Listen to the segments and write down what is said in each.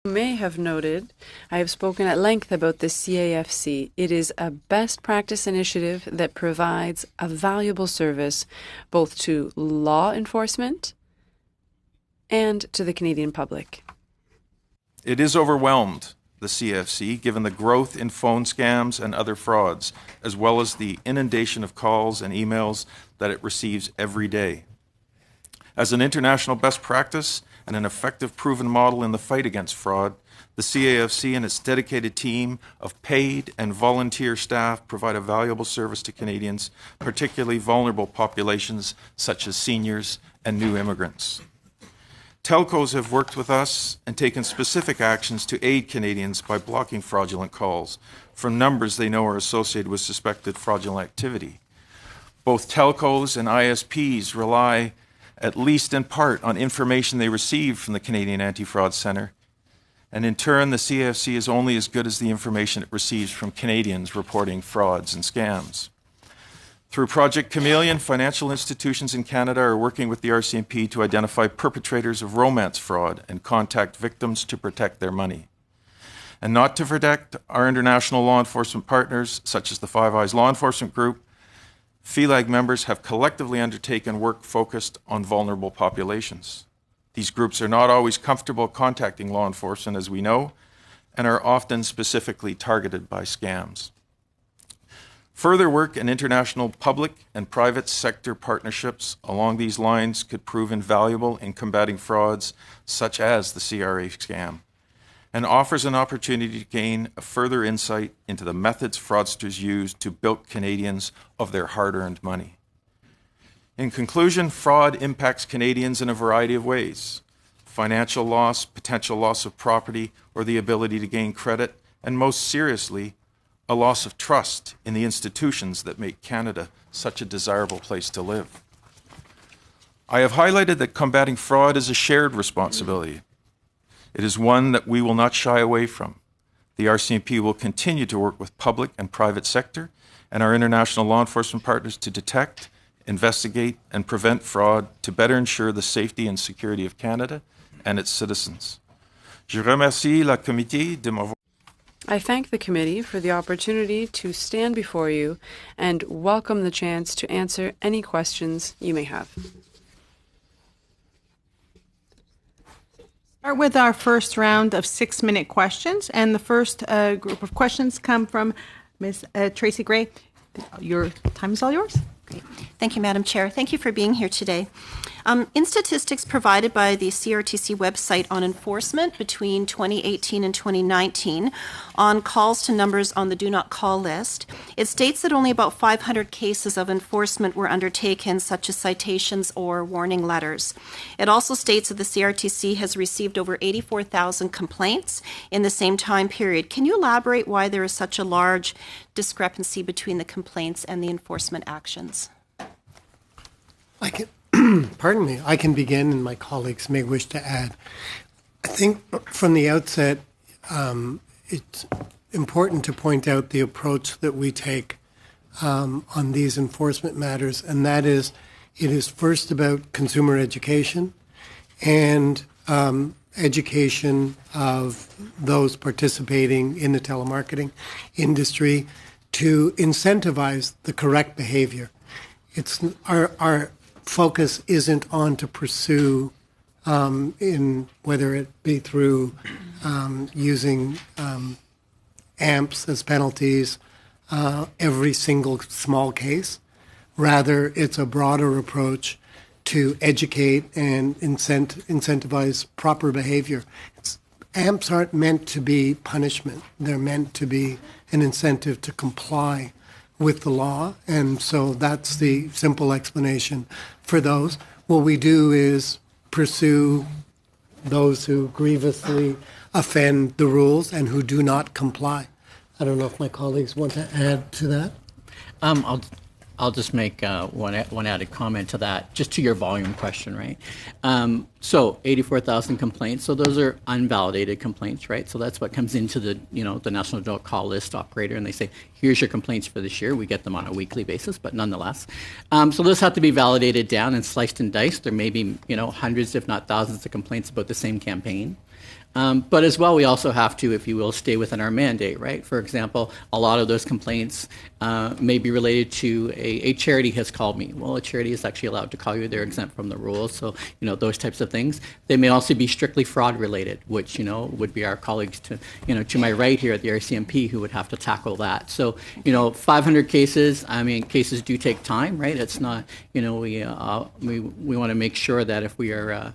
You may have noted I have spoken at length about the CAFC. It is a best practice initiative that provides a valuable service both to law enforcement and to the Canadian public. It is overwhelmed, the CFC, given the growth in phone scams and other frauds, as well as the inundation of calls and emails that it receives every day. As an international best practice and an effective proven model in the fight against fraud, the CAFC and its dedicated team of paid and volunteer staff provide a valuable service to Canadians, particularly vulnerable populations such as seniors and new immigrants. Telcos have worked with us and taken specific actions to aid Canadians by blocking fraudulent calls from numbers they know are associated with suspected fraudulent activity. Both telcos and ISPs rely, at least in part, on information they receive from the Canadian Anti-Fraud Centre, and in turn, the CFC is only as good as the information it receives from Canadians reporting frauds and scams. Through Project Chameleon, financial institutions in Canada are working with the RCMP to identify perpetrators of romance fraud and contact victims to protect their money. And not to forget our international law enforcement partners, such as the Five Eyes Law Enforcement Group, FELAG members have collectively undertaken work focused on vulnerable populations. These groups are not always comfortable contacting law enforcement, as we know, and are often specifically targeted by scams. Further work in international public and private sector partnerships along these lines could prove invaluable in combating frauds such as the CRA scam, and offers an opportunity to gain a further insight into the methods fraudsters use to bilk Canadians of their hard-earned money. In conclusion, fraud impacts Canadians in a variety of ways: financial loss, potential loss of property, or the ability to gain credit, and most seriously, a loss of trust in the institutions that make Canada such a desirable place to live. I have highlighted that combating fraud is a shared responsibility. It is one that we will not shy away from. The RCMP will continue to work with public and private sector and our international law enforcement partners to detect, investigate, and prevent fraud to better ensure the safety and security of Canada and its citizens. Je remercie la comité de m'avoir. I thank the committee for the opportunity to stand before you and welcome the chance to answer any questions you may have. Start with our first round of 6-minute questions, and the first group of questions come from Ms. Tracy Gray. Your time is all yours. Great. Thank you, Madam Chair. Thank you for being here today. In statistics provided by the CRTC website on enforcement between 2018 and 2019 on calls to numbers on the Do Not Call list, it states that only about 500 cases of enforcement were undertaken, such as citations or warning letters. It also states that the CRTC has received over 84,000 complaints in the same time period. Can you elaborate why there is such a large discrepancy between the complaints and the enforcement actions? Pardon me, I can begin and my colleagues may wish to add. I think from the outset, it's important to point out the approach that we take on these enforcement matters, and that is, it is first about consumer education and education of those participating in the telemarketing industry to incentivize the correct behavior. It's our focus isn't on to pursue in whether it be through using AMPs as penalties every single small case. Rather, it's a broader approach to educate and incentivize proper behavior. AMPs aren't meant to be punishment. They're meant to be an incentive to comply with the law, and so that's the simple explanation for those. What we do is pursue those who grievously offend the rules and who do not comply. I don't know if my colleagues want to add to that. I'll just make one added comment to that, just to your volume question, right? So 84,000 complaints. So those are unvalidated complaints, right? So that's what comes into the, the National General Call List operator, and they say, here's your complaints for this year. We get them on a weekly basis, but nonetheless. So those have to be validated down and sliced and diced. There may be, hundreds, if not thousands, of complaints about the same campaign. But as well, we also have to, if you will, stay within our mandate, right? For example, a lot of those complaints may be related to a charity has called me. Well, a charity is actually allowed to call you. They're exempt from the rules. So, those types of things. They may also be strictly fraud related, which, would be our colleagues to my right here at the RCMP who would have to tackle that. So, 500 cases, cases do take time, right? It's not, we want to make sure that if we are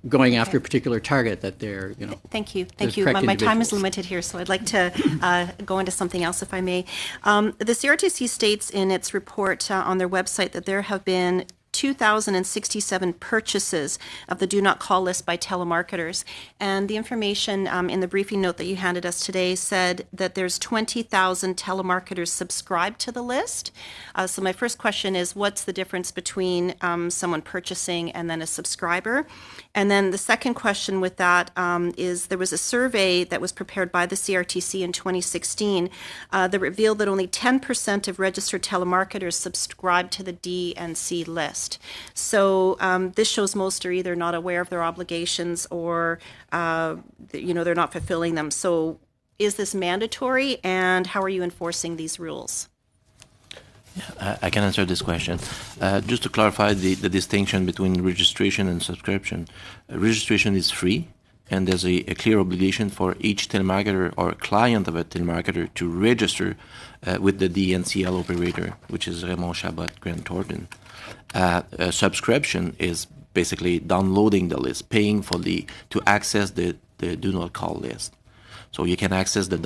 going after a particular target that they're, Thank you. My time is limited here, so I'd like to go into something else, if I may. The CRTC states in its report on their website that there have been 2,067 purchases of the Do Not Call list by telemarketers. And the information in the briefing note that you handed us today said that there's 20,000 telemarketers subscribed to the list. So my first question is, what's the difference between someone purchasing and then a subscriber? And then the second question with that is there was a survey that was prepared by the CRTC in 2016 that revealed that only 10% of registered telemarketers subscribe to the D and C list. So this shows most are either not aware of their obligations or, they're not fulfilling them. So is this mandatory, and how are you enforcing these rules? I can answer this question. Just to clarify the distinction between registration and subscription. Registration is free, and there's a clear obligation for each telemarketer or client of a telemarketer to register with the DNCL operator, which is Raymond Chabot Grant Thornton. A subscription is basically downloading the list, paying to access the Do Not Call list. So you can access the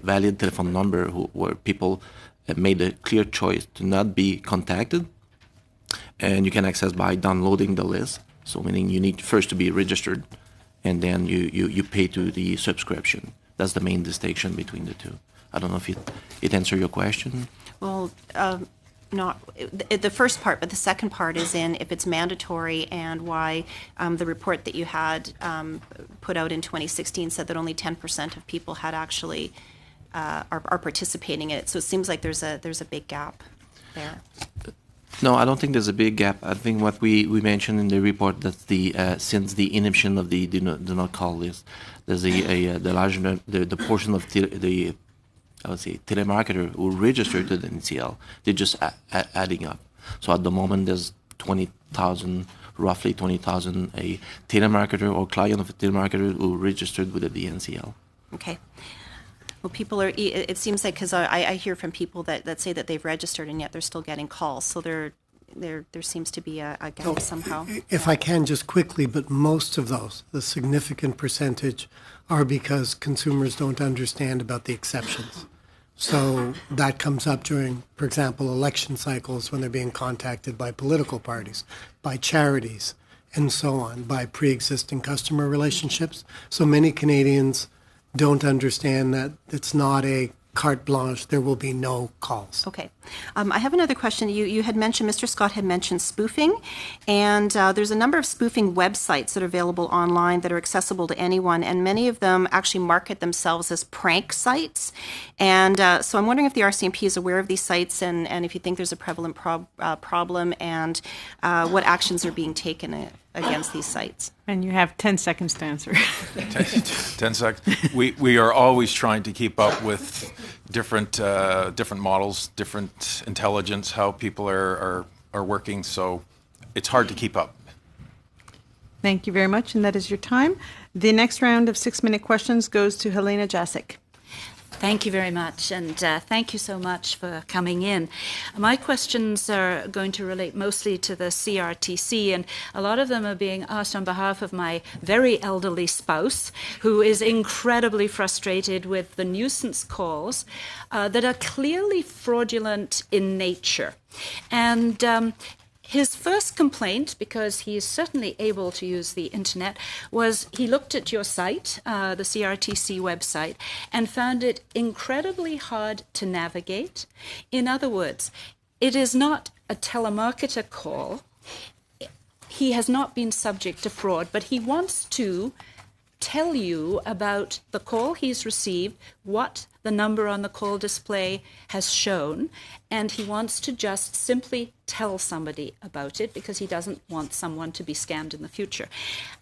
valid telephone number where people made a clear choice to not be contacted, and you can access by downloading the list. So meaning you need first to be registered, and then you pay to the subscription. That's the main distinction between the two. I don't know if it answered your question. Well, not the first part, but the second part is in if it's mandatory, and why the report that you had put out in 2016 said that only 10% of people had actually are participating in it. So it seems like there's a big gap there. No, I don't think there's a big gap. I think what we mentioned in the report that since the inception of the do not call list, there's the portion of the telemarketer who registered to the NCL, they're just adding up. So at the moment, there's roughly 20,000 a telemarketer or client of a telemarketer who registered with the DNCL. Okay. Well, people are, it seems like, because I hear from people that say that they've registered and yet they're still getting calls. So there seems to be a gap somehow. If I can just quickly, but most of those, the significant percentage, are because consumers don't understand about the exceptions. So that comes up during, for example, election cycles when they're being contacted by political parties, by charities, and so on, by pre-existing customer relationships. So many Canadians don't understand that it's not a carte blanche, there will be no calls. Okay. I have another question. You had mentioned, Mr. Scott had mentioned spoofing, and there's a number of spoofing websites that are available online that are accessible to anyone, and many of them actually market themselves as prank sites. And so I'm wondering if the RCMP is aware of these sites, and if you think there's a prevalent problem, and what actions are being taken against these sites. And you have 10 seconds to answer. 10 seconds. We are always trying to keep up with different models, different intelligence, how people are working. So it's hard to keep up. Thank you very much, and that is your time. The next round of 6-minute questions goes to Helena Jacek. Thank you very much, and thank you so much for coming in. My questions are going to relate mostly to the CRTC, and a lot of them are being asked on behalf of my very elderly spouse, who is incredibly frustrated with the nuisance calls that are clearly fraudulent in nature. And his first complaint, because he is certainly able to use the internet, was he looked at your site, the CRTC website, and found it incredibly hard to navigate. In other words, it is not a telemarketer call. he has not been subject to fraud, but he wants to tell you about the call he's received, what the number on the call display has shown, and he wants to just simply tell somebody about it because he doesn't want someone to be scammed in the future.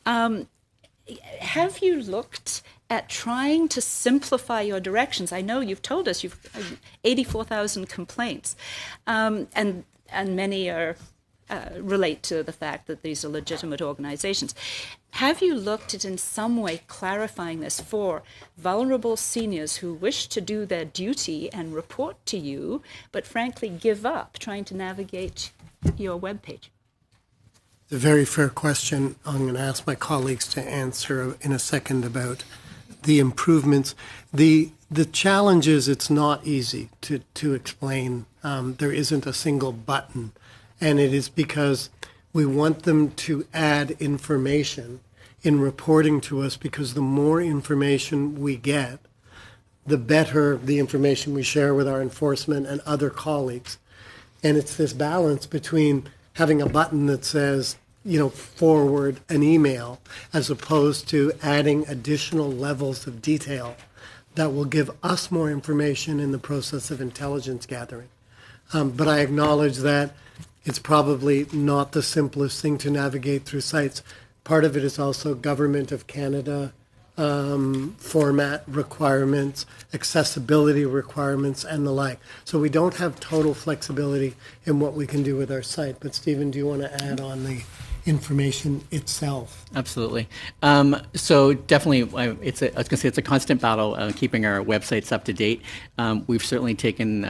Have you looked at trying to simplify your directions? I know you've told us you've 84,000 complaints, and many are relate to the fact that these are legitimate organizations. Have you looked at in some way clarifying this for vulnerable seniors who wish to do their duty and report to you, but frankly give up trying to navigate your webpage? It's a very fair question. I'm going to ask my colleagues to answer in a second about the improvements. The challenge is it's not easy to explain. There isn't a single button. And it is because we want them to add information in reporting to us, because the more information we get, the better the information we share with our enforcement and other colleagues. And it's this balance between having a button that says, forward an email, as opposed to adding additional levels of detail that will give us more information in the process of intelligence gathering. But I acknowledge that it's probably not the simplest thing to navigate through sites. Part of it is also Government of Canada format requirements, accessibility requirements, and the like. So we don't have total flexibility in what we can do with our site. But Stephen, do you want to add on the information itself? Absolutely. So definitely, I was going to say it's a constant battle keeping our websites up to date. We've certainly taken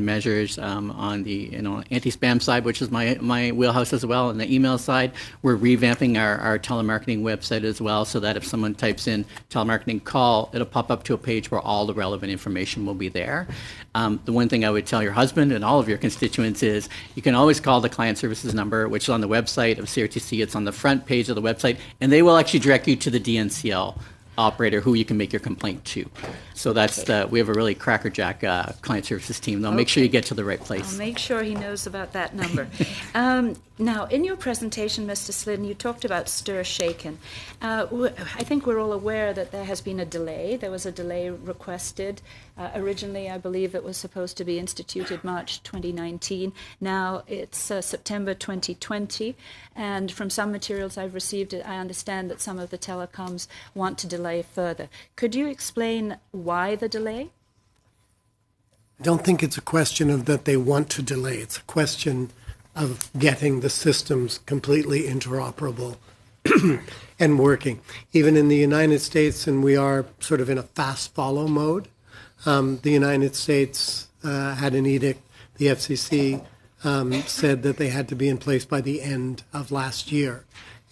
measures on the anti-spam side, which is my wheelhouse as well, and the email side. We're revamping our telemarketing website as well, so that if someone types in telemarketing call, it'll pop up to a page where all the relevant information will be there. The one thing I would tell your husband and all of your constituents is you can always call the client services number, which is on the website of CRTC. It's on the front page of the website, and they will actually direct you to the DNCL operator who you can make your complaint to. So that's we have a really crackerjack client services team. They'll make sure you get to the right place. I'll make sure he knows about that number. Now, in your presentation, Mr. Slidden, you talked about stir shaken. I think we're all aware that there has been a delay. There was a delay requested. Originally, I believe it was supposed to be instituted March 2019. Now it's September 2020. And from some materials I've received, I understand that some of the telecoms want to delay further. Could you explain why the delay? I don't think it's a question of that they want to delay. It's a question of getting the systems completely interoperable and working. Even in the United States, and we are sort of in a fast follow mode, the United States had an edict. The FCC said that they had to be in place by the end of last year.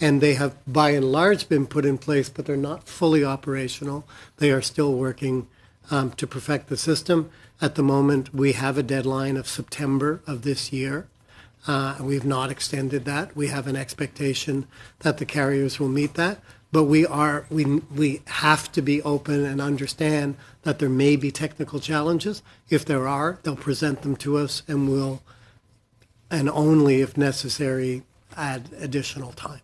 And they have, by and large, been put in place, but they're not fully operational. They are still working to perfect the system. At the moment, we have a deadline of September of this year. We've not extended that. We have an expectation that the carriers will meet that. But we have to be open and understand that there may be technical challenges. If there are, they'll present them to us, and we'll, and only if necessary, add additional time.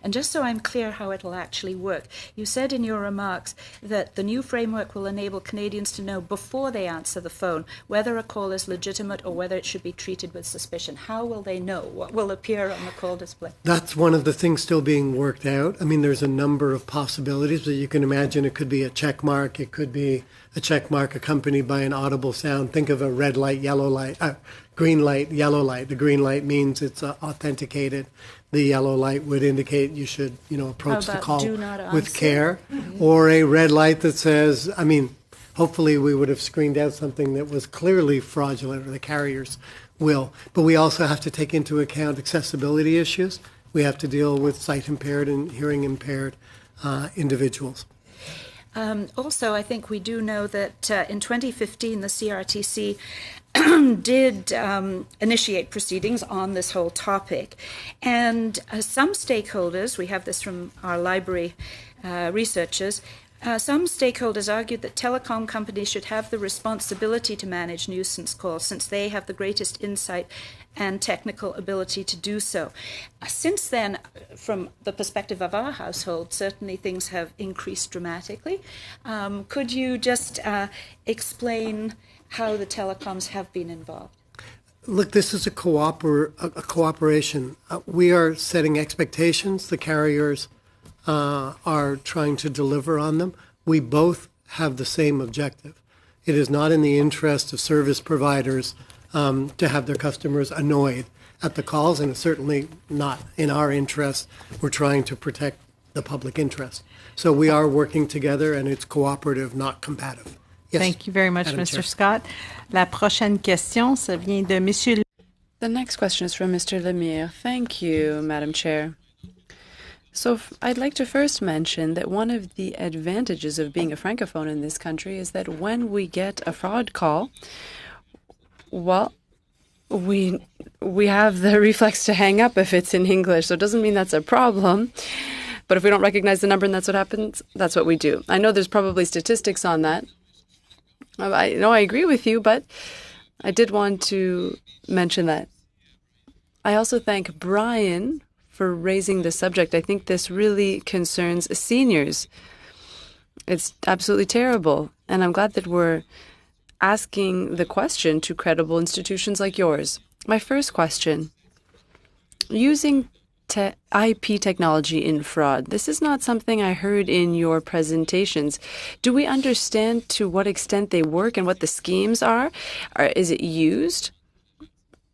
And just so I'm clear how it'll actually work, you said in your remarks that the new framework will enable Canadians to know before they answer the phone whether a call is legitimate or whether it should be treated with suspicion. How will they know? What will appear on the call display? That's one of the things still being worked out. I mean, there's a number of possibilities, but you can imagine it could be a check mark. It could be a check mark accompanied by an audible sound. Think of a red light, yellow light, green light, yellow light. The green light means it's authenticated. The yellow light would indicate you should, approach the call with care. Or a red light that says, hopefully we would have screened out something that was clearly fraudulent, or the carriers will. But we also have to take into account accessibility issues. We have to deal with sight impaired and hearing impaired individuals. Also, I think we do know that in 2015, the CRTC did initiate proceedings on this whole topic. And some stakeholders, we have this from our library researchers, Some stakeholders argued that telecom companies should have the responsibility to manage nuisance calls since they have the greatest insight and technical ability to do so. Since then, from the perspective of our household, certainly things have increased dramatically. Could you just explain how the telecoms have been involved? Look, this is a cooperation. We are setting expectations. The carriers are trying to deliver on them. We both have the same objective. It is not in the interest of service providers to have their customers annoyed at the calls, and it's certainly not in our interest. We're trying to protect the public interest. So we are working together, and it's cooperative, not combative. Yes, Thank you very much, Madam Mr. Chair. Scott. La prochaine question, ça vient de Monsieur. The next question is from Mr. Lemire. Thank you, Madam Chair. So I'd like to first mention that one of the advantages of being a francophone in this country is that when we get a fraud call, well, we have the reflex to hang up if it's in English. So it doesn't mean that's a problem. But if we don't recognize the number and that's what happens, that's what we do. I know there's probably statistics on that. I know I agree with you, but I did want to mention that. I also thank Brian for raising the subject. I think this really concerns seniors. It's absolutely terrible. And I'm glad that we're asking the question to credible institutions like yours. My first question, using IP technology in fraud. This is not something I heard in your presentations. Do we understand to what extent they work and what the schemes are? Or is it used?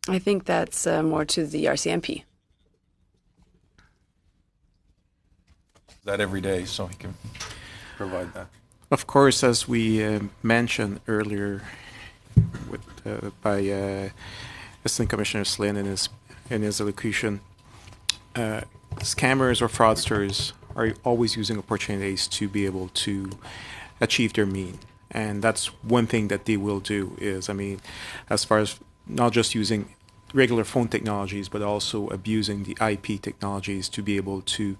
I think that's more to the RCMP. That every day, so he can provide that. Of course, as we mentioned earlier by Assistant Commissioner Slynn in his elocution, scammers or fraudsters are always using opportunities to be able to achieve their mean. And that's one thing that they will do is, as far as not just using regular phone technologies, but also abusing the IP technologies to be able to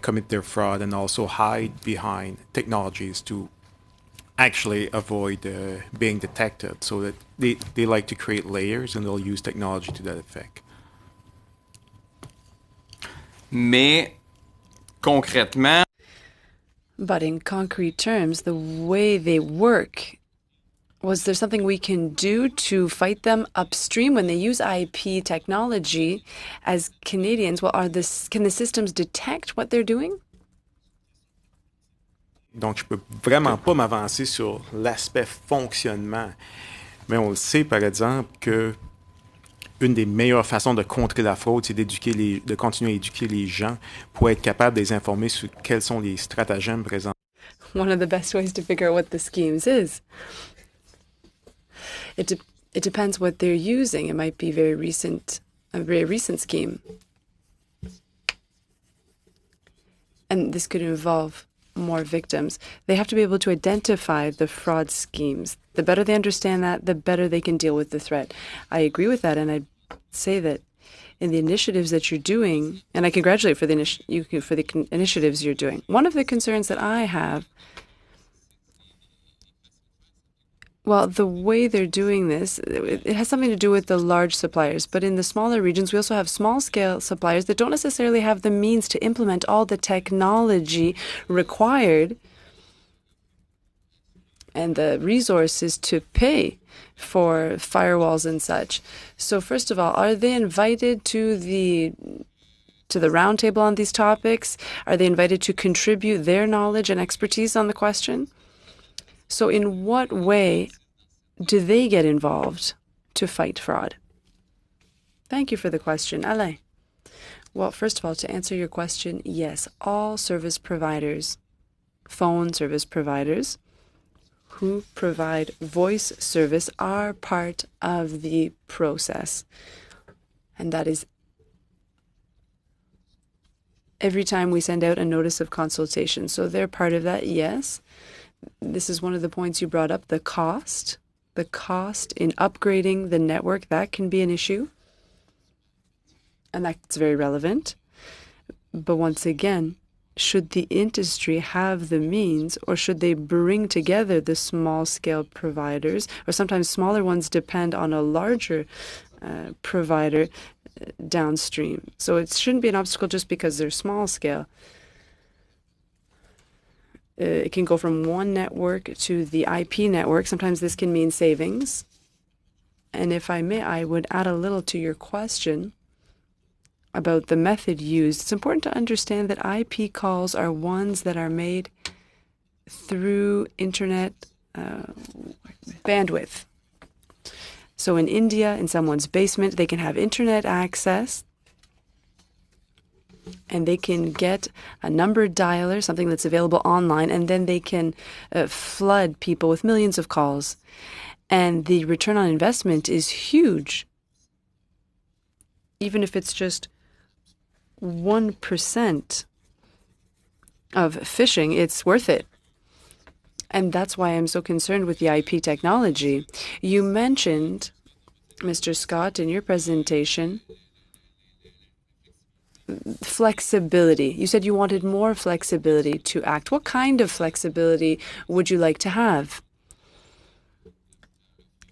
commit their fraud and also hide behind technologies to actually avoid being detected. So that they like to create layers and they'll use technology to that effect. Mais concrètement, but in concrete terms, the way they work, was there something we can do to fight them upstream when they use IP technology as Canadians? Well, can the systems detect what they're doing? Donc, je peux vraiment pas m'avancer sur l'aspect fonctionnement. Mais on le sait, par exemple, que une des meilleures façons de contrer la fraude, c'est de continuer à éduquer les gens pour être capable de les informer sur quels sont les stratagèmes présents. One of the best ways to figure out what the schemes is. It depends what they're using. It might be a very recent scheme. And this could involve more victims. They have to be able to identify the fraud schemes. The better they understand that, the better they can deal with the threat. I agree with that, and I'd say that in the initiatives that you're doing, and I congratulate for the initiatives you're doing. One of the concerns that I have, well, the way they're doing this, it has something to do with the large suppliers. But in the smaller regions, we also have small-scale suppliers that don't necessarily have the means to implement all the technology required and the resources to pay for firewalls and such. So first of all, are they invited to the roundtable on these topics? Are they invited to contribute their knowledge and expertise on the question? So in what way do they get involved to fight fraud? Thank you for the question. Alain. Well, first of all, to answer your question, yes, all service providers, phone service providers who provide voice service are part of the process. And that is every time we send out a notice of consultation. So they're part of that, yes. This is one of the points you brought up, the cost. The cost in upgrading the network, that can be an issue. And that's very relevant. But once again, should the industry have the means, or should they bring together the small-scale providers, or sometimes smaller ones depend on a larger provider downstream? So it shouldn't be an obstacle just because they're small-scale. It can go from one network to the IP network. Sometimes this can mean savings. And if I may, I would add a little to your question about the method used. It's important to understand that IP calls are ones that are made through internet bandwidth. So in India, in someone's basement, they can have internet access, and they can get a number dialer, something that's available online, and then they can flood people with millions of calls. And the return on investment is huge. Even if it's just 1% of phishing, it's worth it. And that's why I'm so concerned with the IP technology. You mentioned, Mr. Scott, in your presentation, flexibility. You said you wanted more flexibility to act. What kind of flexibility would you like to have?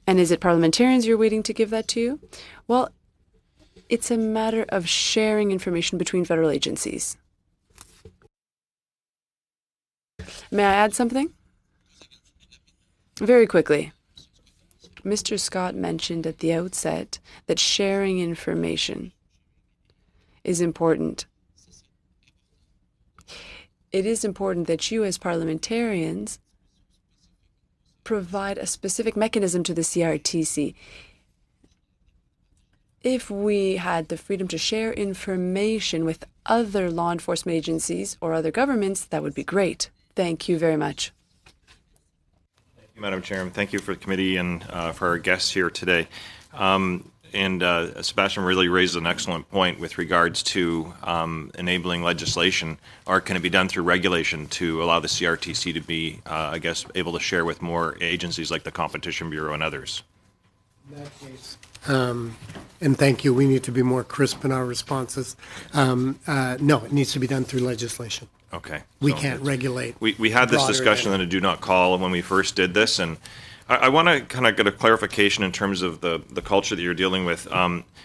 And is it parliamentarians you're waiting to give that to you? Well, it's a matter of sharing information between federal agencies. May I add something? Very quickly. Mr. Scott mentioned at the outset that sharing information is important. It is important that you as parliamentarians provide a specific mechanism to the CRTC. If we had the freedom to share information with other law enforcement agencies or other governments, that would be great. Thank you very much. Thank you, Madam Chairman. Thank you for the committee and for our guests here today. Sebastian really raises an excellent point with regards to enabling legislation, or can it be done through regulation to allow the CRTC to be, I guess, able to share with more agencies like the Competition Bureau and others? In that case, and thank you, we need to be more crisp in our responses. No, it needs to be done through legislation. Okay. We can't regulate. We had this discussion in a do not call when we first did this, and I want to kind of get a clarification in terms of the culture that you're dealing with.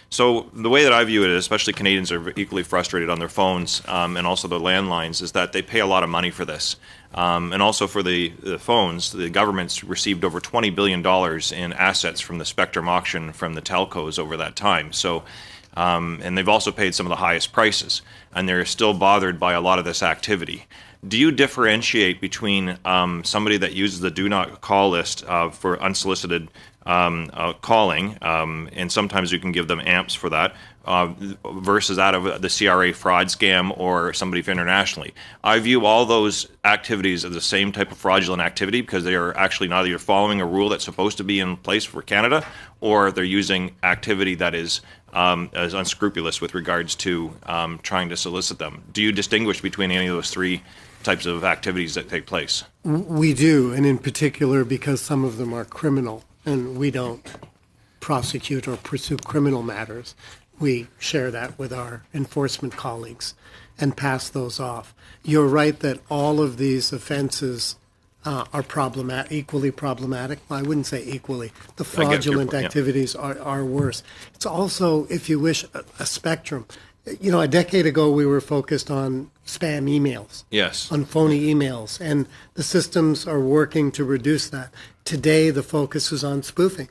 So the way that I view it, especially Canadians are equally frustrated on their phones and also their landlines, is that they pay a lot of money for this. And also for the phones, the government's received over $20 billion in assets from the spectrum auction from the telcos over that time. So, and they've also paid some of the highest prices, and they're still bothered by a lot of this activity. Do you differentiate between somebody that uses the do not call list for unsolicited calling, and sometimes you can give them amps for that, versus that of the CRA fraud scam or somebody internationally? I view all those activities as the same type of fraudulent activity because they are actually neither you're following a rule that's supposed to be in place for Canada, or they're using activity that is as unscrupulous with regards to trying to solicit them. Do you distinguish between any of those three types of activities that take place? We do, and in particular because some of them are criminal, and we don't prosecute or pursue criminal matters. We share that with our enforcement colleagues and pass those off. You're right that all of these offenses are equally problematic. I wouldn't say equally. The fraudulent activities are worse. It's also, if you wish, a spectrum. You know, a decade ago, we were focused on spam emails. Yes. On phony emails, and the systems are working to reduce that. Today, the focus is on spoofing,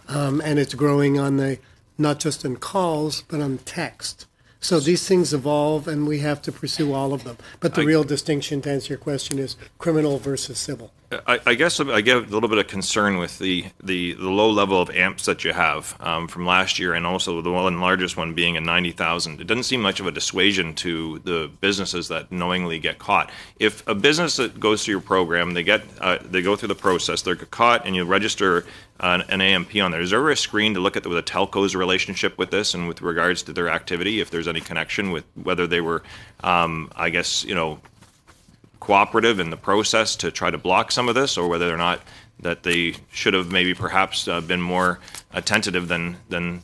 and it's growing on the, not just in calls, but on text. So these things evolve, and we have to pursue all of them. But the real distinction, to answer your question, is criminal versus civil. I guess I get a little bit of concern with the low level of amps that you have from last year, and also the one largest one being a 90,000. It doesn't seem much of a dissuasion to the businesses that knowingly get caught. If a business that goes through your program, they go through the process, they're caught, and you register an AMP on there, is there a screen to look at the telco's relationship with this and with regards to their activity, if there's any connection with whether they were, I guess, cooperative in the process to try to block some of this, or whether or not that they should have maybe perhaps been more attentive than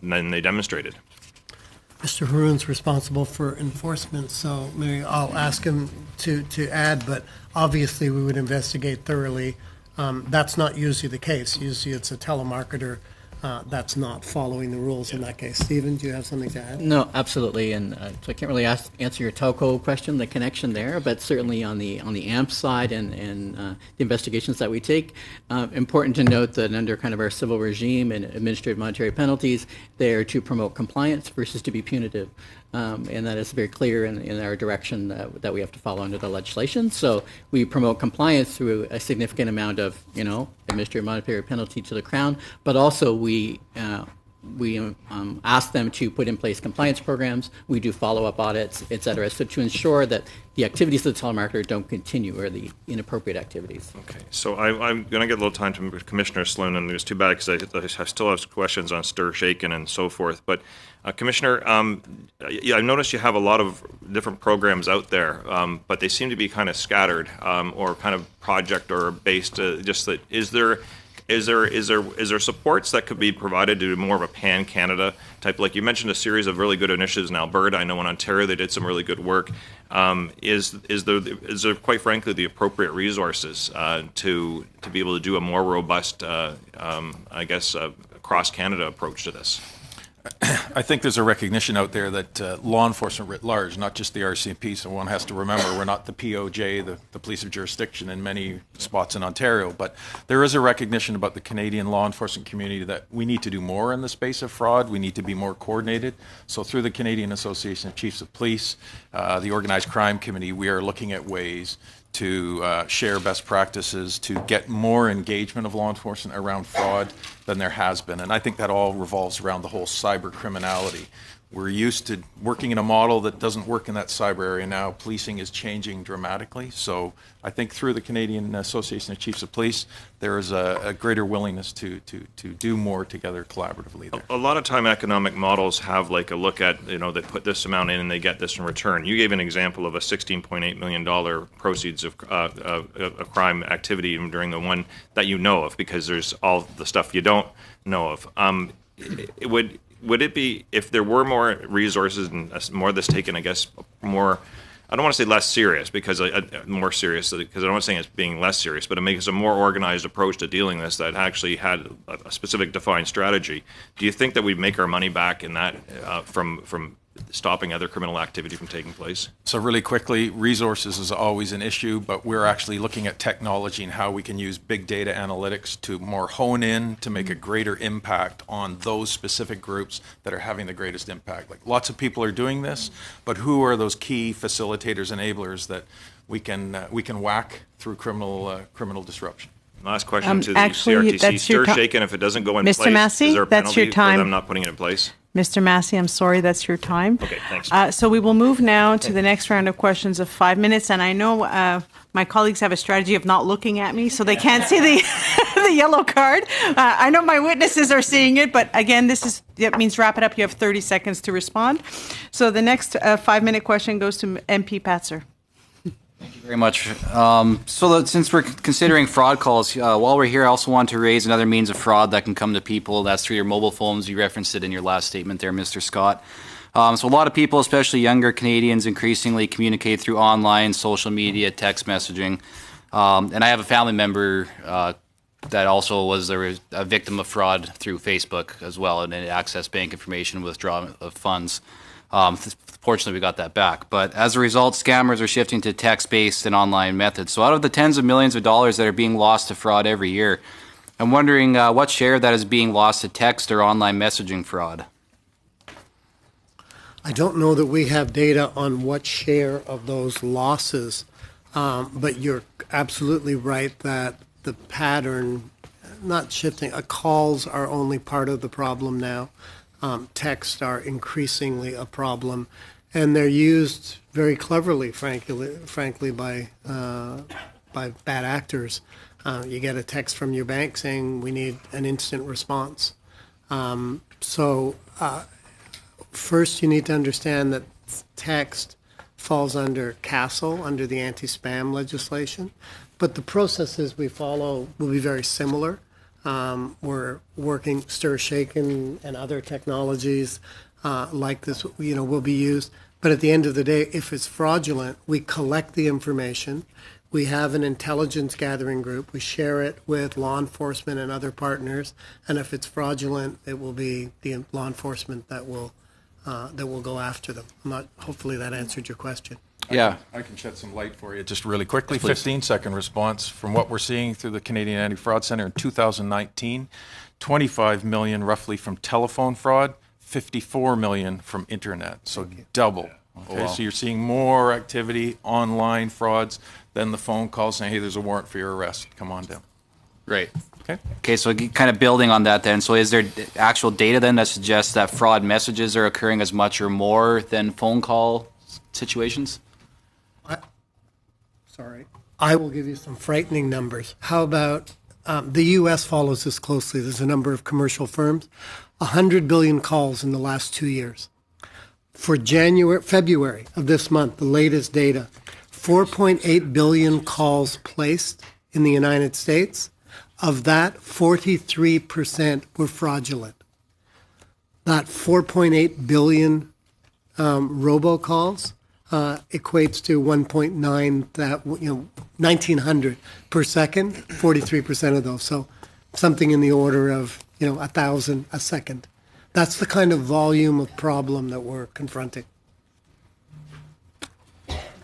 they demonstrated? Mr. Haroon's responsible for enforcement, so maybe I'll ask him to add, but obviously we would investigate thoroughly. That's not usually the case. Usually it's a telemarketer that's not following the rules in that case. Stephen, do you have something to add? No, absolutely, and so I can't really answer your telco question, the connection there, but certainly on the AMP side and the investigations that we take, important to note that under kind of our civil regime and administrative monetary penalties, they are to promote compliance versus to be punitive. And that is very clear in our direction that we have to follow under the legislation. So we promote compliance through a significant amount of, administrative monetary penalty to the Crown, but also we ask them to put in place compliance programs. We do follow-up audits, et cetera, so to ensure that the activities of the telemarketer don't continue or the inappropriate activities. Okay, so I'm going to get a little time to Commissioner Sloan, and it's too bad because I still have questions on stir shaken and so forth. But Commissioner, yeah, I noticed you have a lot of different programs out there, but they seem to be kind of scattered or kind of project or based. Just that is there supports that could be provided to do more of a pan-Canada type? Like you mentioned a series of really good initiatives in Alberta. I know in Ontario they did some really good work. Is there quite frankly the appropriate resources to be able to do a more robust, I guess, cross-Canada approach to this? I think there's a recognition out there that law enforcement writ large, not just the RCMP, so one has to remember we're not the POJ, the police of jurisdiction in many spots in Ontario, but there is a recognition about the Canadian law enforcement community that we need to do more in the space of fraud. We need to be more coordinated. So through the Canadian Association of Chiefs of Police, the Organized Crime Committee, we are looking at ways to share best practices, to get more engagement of law enforcement around fraud than there has been. And I think that all revolves around the whole cyber criminality. We're used to working in a model that doesn't work in that cyber area now. Policing is changing dramatically. So I think through the Canadian Association of Chiefs of Police, there is a greater willingness to do more together collaboratively there. A lot of time economic models have like a look at, they put this amount in and they get this in return. You gave an example of a $16.8 million proceeds of crime activity during the one that you know of, because there's all the stuff you don't know of. Would it be, if there were more resources and more of this taken, I guess, more, I don't want to say less serious, because more serious, because I don't want to say it's being less serious, but it makes a more organized approach to dealing with this that actually had a specific defined strategy. Do you think that we'd make our money back in that from stopping other criminal activity from taking place? So really quickly, resources is always an issue, but we're actually looking at technology and how we can use big data analytics to more hone in to make a greater impact on those specific groups that are having the greatest impact. Like lots of people are doing this, but who are those key facilitators, enablers that we can whack through criminal disruption? Last question to the actually, CRTC. Stir shaken, if it doesn't go in Mr. place, Massey, is there a that's your penalty time. for them not putting it in place? Mr. Massey, I'm sorry, that's your time. Okay, thanks. So we will move now to the next round of questions of 5 minutes. And I know my colleagues have a strategy of not looking at me, so they can't see the yellow card. I know my witnesses are seeing it, but again, that means wrap it up. You have 30 seconds to respond. So the next 5-minute question goes to MP Patzer. Thank you very much. Since we're considering fraud calls, while we're here, I also want to raise another means of fraud that can come to people. That's through your mobile phones. You referenced it in your last statement there, Mr. Scott. So a lot of people, especially younger Canadians, increasingly communicate through online, social media, text messaging. And I have a family member that also was a victim of fraud through Facebook as well, and it accessed bank information, withdrawal of funds. Fortunately, we got that back. But as a result, scammers are shifting to text-based and online methods. So out of the tens of millions of dollars that are being lost to fraud every year, I'm wondering what share of that is being lost to text or online messaging fraud? I don't know that we have data on what share of those losses, but you're absolutely right that the pattern, not shifting, calls are only part of the problem now. Texts are increasingly a problem, and they're used very cleverly, frankly, by bad actors. You get a text from your bank saying we need an instant response. First, you need to understand that text falls under CASL, under the anti-spam legislation, but the processes we follow will be very similar. We're working stir shaken and other technologies like this, will be used. But at the end of the day, if it's fraudulent, we collect the information. We have an intelligence gathering group. We share it with law enforcement and other partners. And if it's fraudulent, it will be the law enforcement that will go after them. Hopefully that answered your question. Yeah. I can shed some light for you just really quickly. Please. 15-second response from what we're seeing through the Canadian Anti-Fraud Centre in 2019, 25 million roughly from telephone fraud, 54 million from internet. So double. Okay, wow. so you're seeing more activity, online frauds, than the phone call saying, hey, there's a warrant for your arrest. Come on down. Right. Okay. Okay, so kind of building on that then, so is there actual data then that suggests that fraud messages are occurring as much or more than phone call situations? I will give you some frightening numbers. How about the U.S. follows this closely. There's a number of commercial firms. 100 billion calls in the last 2 years. For February of this month, the latest data, 4.8 billion calls placed in the United States. Of that, 43% were fraudulent. That 4.8 billion robocalls equates to 1,900 per second, 43% of those. So something in the order of 1,000 a second. That's the kind of volume of problem that we're confronting.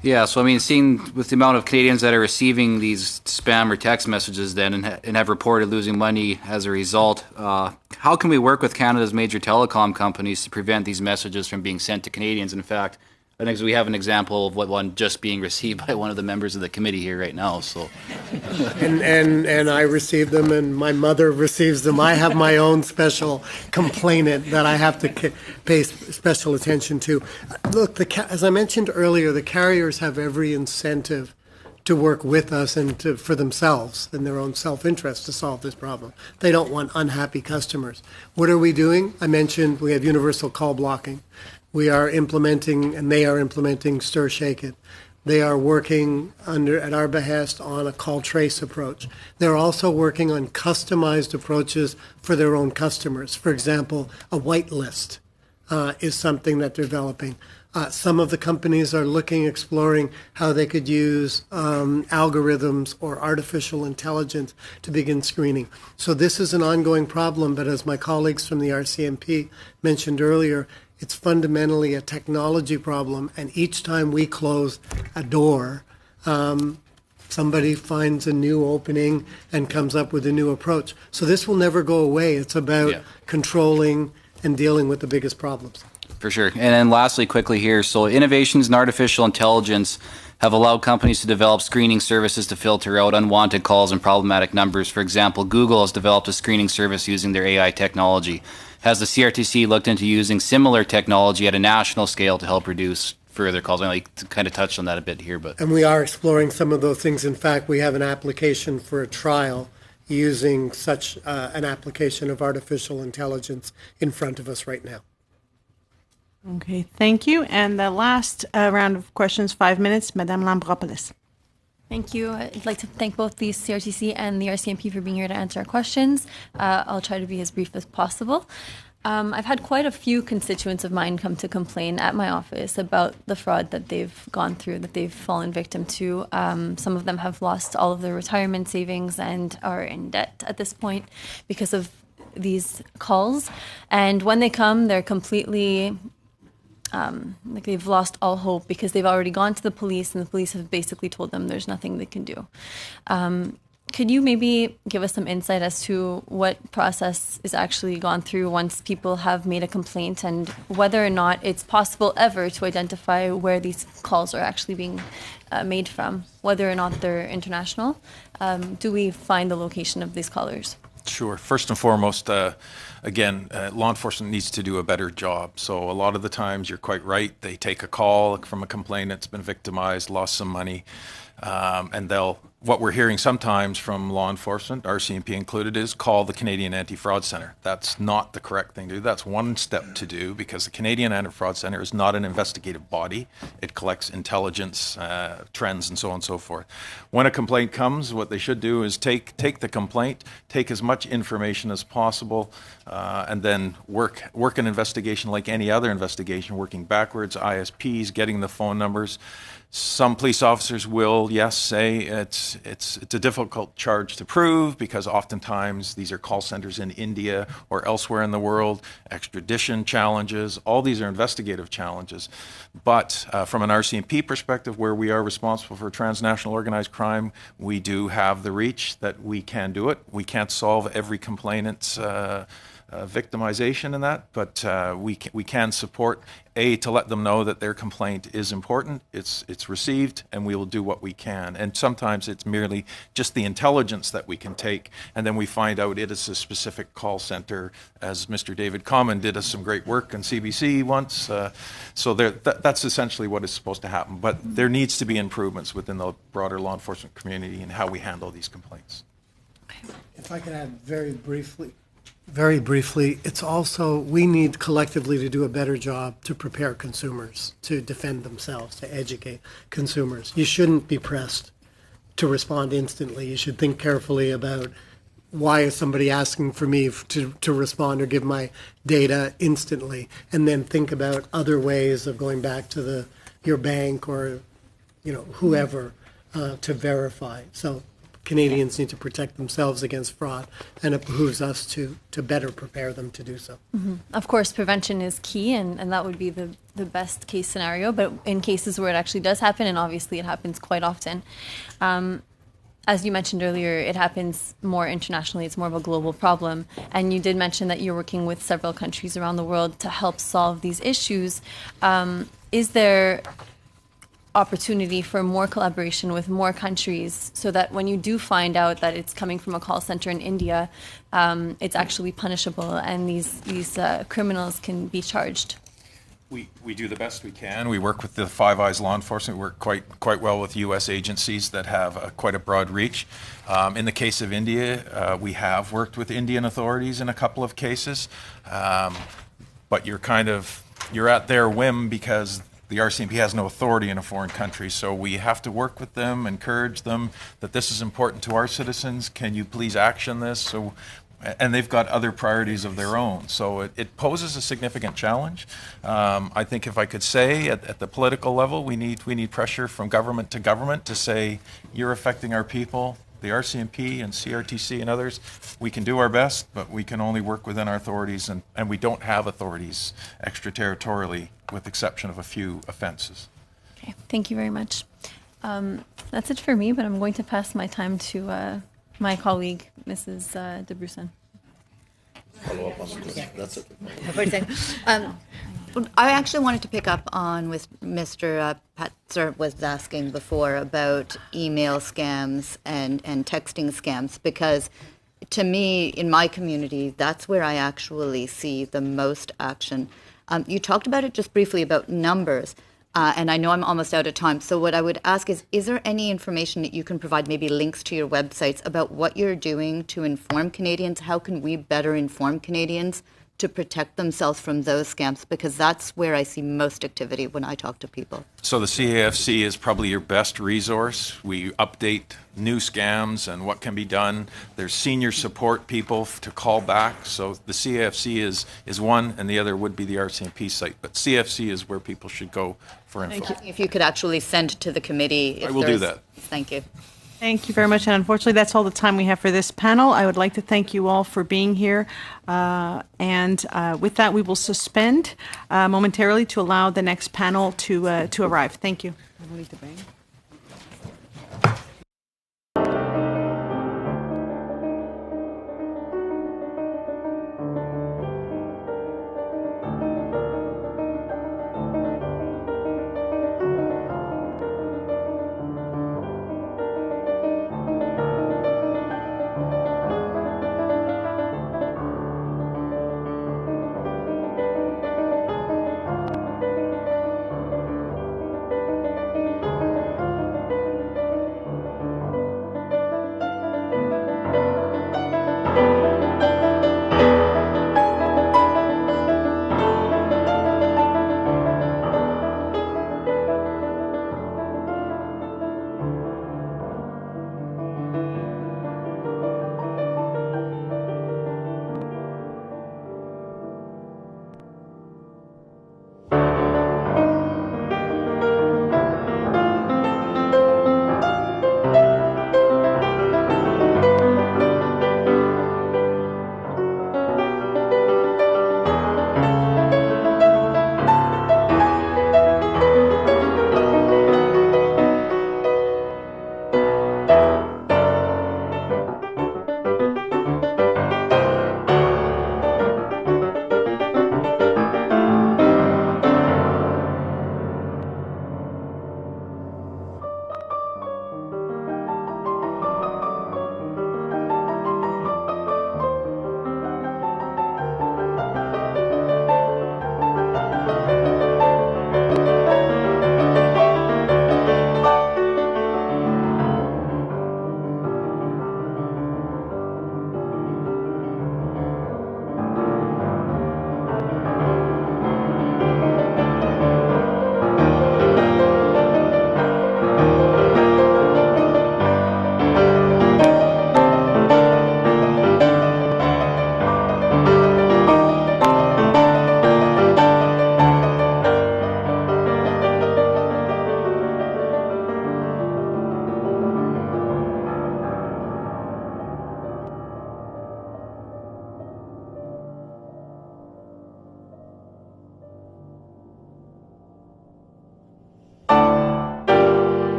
Yeah, so I mean, seeing with the amount of Canadians that are receiving these spam or text messages then and have reported losing money as a result, how can we work with Canada's major telecom companies to prevent these messages from being sent to Canadians? In fact, I think we have an example of one just being received by one of the members of the committee here right now. So, and I receive them, and my mother receives them. I have my own special complainant that I have to pay special attention to. Look, as I mentioned earlier, the carriers have every incentive to work with us and for themselves in their own self-interest to solve this problem. They don't want unhappy customers. What are we doing? I mentioned we have universal call blocking. We are implementing, and they are implementing, Stir Shake It. They are working at our behest on a call trace approach. They're also working on customized approaches for their own customers. For example, a whitelist is something that they're developing. Some of the companies are exploring how they could use algorithms or artificial intelligence to begin screening. So this is an ongoing problem, but as my colleagues from the RCMP mentioned earlier, it's fundamentally a technology problem, and each time we close a door, somebody finds a new opening and comes up with a new approach. So this will never go away. It's about controlling and dealing with the biggest problems. for sure. And then lastly, quickly here, so innovations in artificial intelligence have allowed companies to develop screening services to filter out unwanted calls and problematic numbers. For example, Google has developed a screening service using their AI technology. Has the CRTC looked into using similar technology at a national scale to help reduce further calls? I like to kind of touch on that a bit here, but and we are exploring some of those things. In fact, we have an application for a trial using such an application of artificial intelligence in front of us right now. Okay, thank you. And the last round of questions, 5 minutes, Madame Lambropoulos. Thank you. I'd like to thank both the CRTC and the RCMP for being here to answer our questions. I'll try to be as brief as possible. I've had quite a few constituents of mine come to complain at my office about the fraud that they've gone through, that they've fallen victim to. Some of them have lost all of their retirement savings and are in debt at this point because of these calls. And when they come, they're completely like they've lost all hope because they've already gone to the police and the police have basically told them there's nothing they can do. Could you maybe give us some insight as to what process is actually gone through once people have made a complaint and whether or not it's possible ever to identify where these calls are actually being made from, whether or not they're international? Do we find the location of these callers? Sure. First and foremost, again, law enforcement needs to do a better job. So a lot of the times, you're quite right, they take a call from a complainant that's been victimized, lost some money, and they'll what we're hearing sometimes from law enforcement, RCMP included, is call the Canadian Anti-Fraud Centre. That's not the correct thing to do. That's one step to do, because the Canadian Anti-Fraud Centre is not an investigative body. It collects intelligence, trends, and so on and so forth. When a complaint comes, what they should do is take the complaint, take as much information as possible, and then work an investigation like any other investigation, working backwards, ISPs, getting the phone numbers. Some police officers will, yes, say it's a difficult charge to prove, because oftentimes these are call centers in India or elsewhere in the world, extradition challenges, all these are investigative challenges. But from an RCMP perspective, where we are responsible for transnational organized crime, we do have the reach that we can do it. We can't solve every complainant's victimization in that, but we can support, to let them know that their complaint is important, it's received, and we will do what we can. And sometimes it's merely just the intelligence that we can take, and then we find out it is a specific call center, as Mr. David Common did us some great work on CBC once. So that's essentially what is supposed to happen. But there needs to be improvements within the broader law enforcement community in how we handle these complaints. If I could add very briefly, it's also, we need collectively to do a better job to prepare consumers to defend themselves, to educate consumers. You shouldn't be pressed to respond instantly. You should think carefully about, why is somebody asking for me to respond or give my data instantly, and then think about other ways of going back to your bank or whoever to verify. So Canadians need to protect themselves against fraud, and it behooves us to better prepare them to do so. Mm-hmm. Of course, prevention is key, and that would be the best case scenario. But in cases where it actually does happen, and obviously it happens quite often, as you mentioned earlier, it happens more internationally. It's more of a global problem. And you did mention that you're working with several countries around the world to help solve these issues. Is there opportunity for more collaboration with more countries, so that when you do find out that it's coming from a call center in India, it's actually punishable, and these criminals can be charged? We do the best we can. We work with the Five Eyes law enforcement. We work quite well with U.S. agencies that have quite a broad reach. In the case of India, we have worked with Indian authorities in a couple of cases, but you're at their whim, because the RCMP has no authority in a foreign country, so we have to work with them, encourage them that this is important to our citizens. Can you please action this? And they've got other priorities of their own. So it poses a significant challenge. I think, if I could say, at the political level, we need pressure from government to government to say, you're affecting our people. The RCMP and CRTC and others, we can do our best, but we can only work within our authorities, and we don't have authorities extraterritorially, with exception of a few offenses. Okay, thank you very much. That's it for me, but I'm going to pass my time to my colleague, Mrs. De Brusen. That's it. I actually wanted to pick up on with Mr. Patzer was asking before about email scams and texting scams, because to me, in my community, that's where I actually see the most action. You talked about it just briefly about numbers, and I know I'm almost out of time. So what I would ask is there any information that you can provide, maybe links to your websites, about what you're doing to inform Canadians? How can we better inform Canadians to protect themselves from those scams? Because that's where I see most activity when I talk to people. So the CAFC is probably your best resource. We update new scams and what can be done. There's senior support people to call back. So the CAFC is one, and the other would be the RCMP site. But CAFC is where people should go for info. If you could actually send to the committee. I will do that. Thank you. Thank you very much. And unfortunately, that's all the time we have for this panel. I would like to thank you all for being here. And with that, we will suspend momentarily to allow the next panel to arrive. Thank you.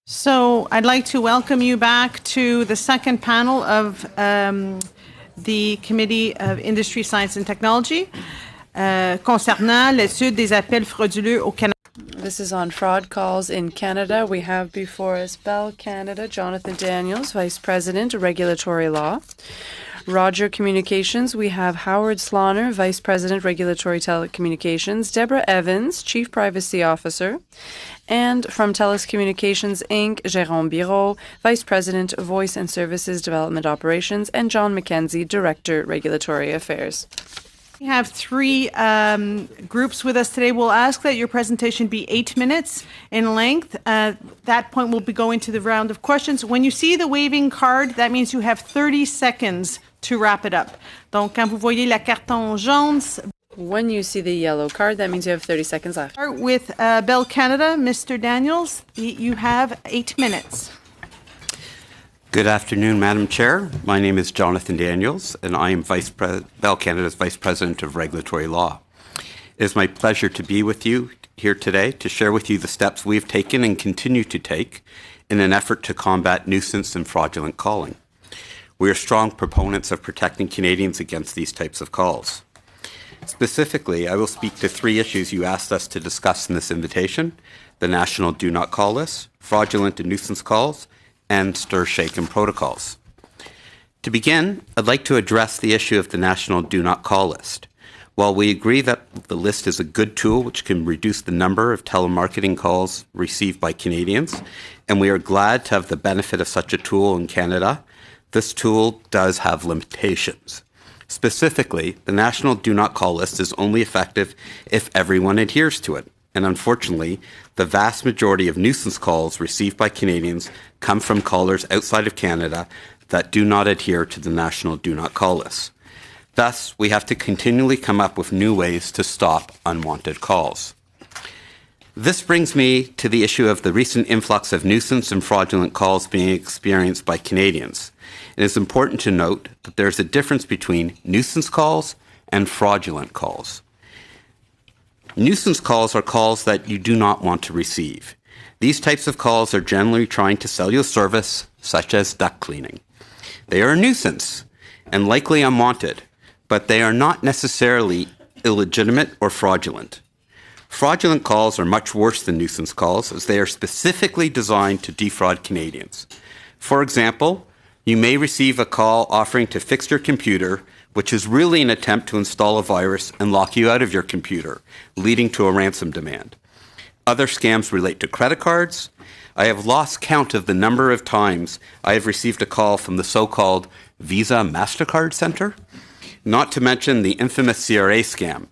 So I'd like to welcome you back to the second panel of the Committee of Industry, Science and Technology concernant l'étude des appels frauduleux au Canada. This is on fraud calls in Canada. We have before us Bell Canada, Jonathan Daniels, Vice President, Regulatory Law. Roger Communications, we have Howard Slaughner, Vice President, Regulatory Telecommunications, Deborah Evans, Chief Privacy Officer, and from TELUS Communications, Inc., Jérôme Biro, Vice President, Voice and Services Development Operations, and John McKenzie, Director, Regulatory Affairs. We have three groups with us today. We'll ask that your presentation be 8 minutes in length. At that point, we'll be going to the round of questions. When you see the waving card, that means you have 30 seconds to wrap it up. Donc, quand vous voyez la carton jaune, when you see the yellow card, that means you have 30 seconds left. Start with Bell Canada. Mr. Daniels, you have 8 minutes. Good afternoon, Madam Chair. My name is Jonathan Daniels, and I am Bell Canada's Vice President of Regulatory Law. It is my pleasure to be with you here today to share with you the steps we have taken and continue to take in an effort to combat nuisance and fraudulent calling. We are strong proponents of protecting Canadians against these types of calls. Specifically, I will speak to three issues you asked us to discuss in this invitation: the National Do Not Call List, fraudulent and nuisance calls, and stir, shake, and protocols. To begin, I'd like to address the issue of the National Do Not Call List. While we agree that the list is a good tool which can reduce the number of telemarketing calls received by Canadians, and we are glad to have the benefit of such a tool in Canada, this tool does have limitations. Specifically, the National Do Not Call List is only effective if everyone adheres to it. And unfortunately, the vast majority of nuisance calls received by Canadians come from callers outside of Canada that do not adhere to the National Do Not Call List. Thus, we have to continually come up with new ways to stop unwanted calls. This brings me to the issue of the recent influx of nuisance and fraudulent calls being experienced by Canadians. It is important to note that there is a difference between nuisance calls and fraudulent calls. Nuisance calls are calls that you do not want to receive. These types of calls are generally trying to sell you a service, such as duct cleaning. They are a nuisance and likely unwanted, but they are not necessarily illegitimate or fraudulent. Fraudulent calls are much worse than nuisance calls, as they are specifically designed to defraud Canadians. For example, you may receive a call offering to fix your computer, which is really an attempt to install a virus and lock you out of your computer, leading to a ransom demand. Other scams relate to credit cards. I have lost count of the number of times I have received a call from the so-called Visa MasterCard Center, not to mention the infamous CRA scam.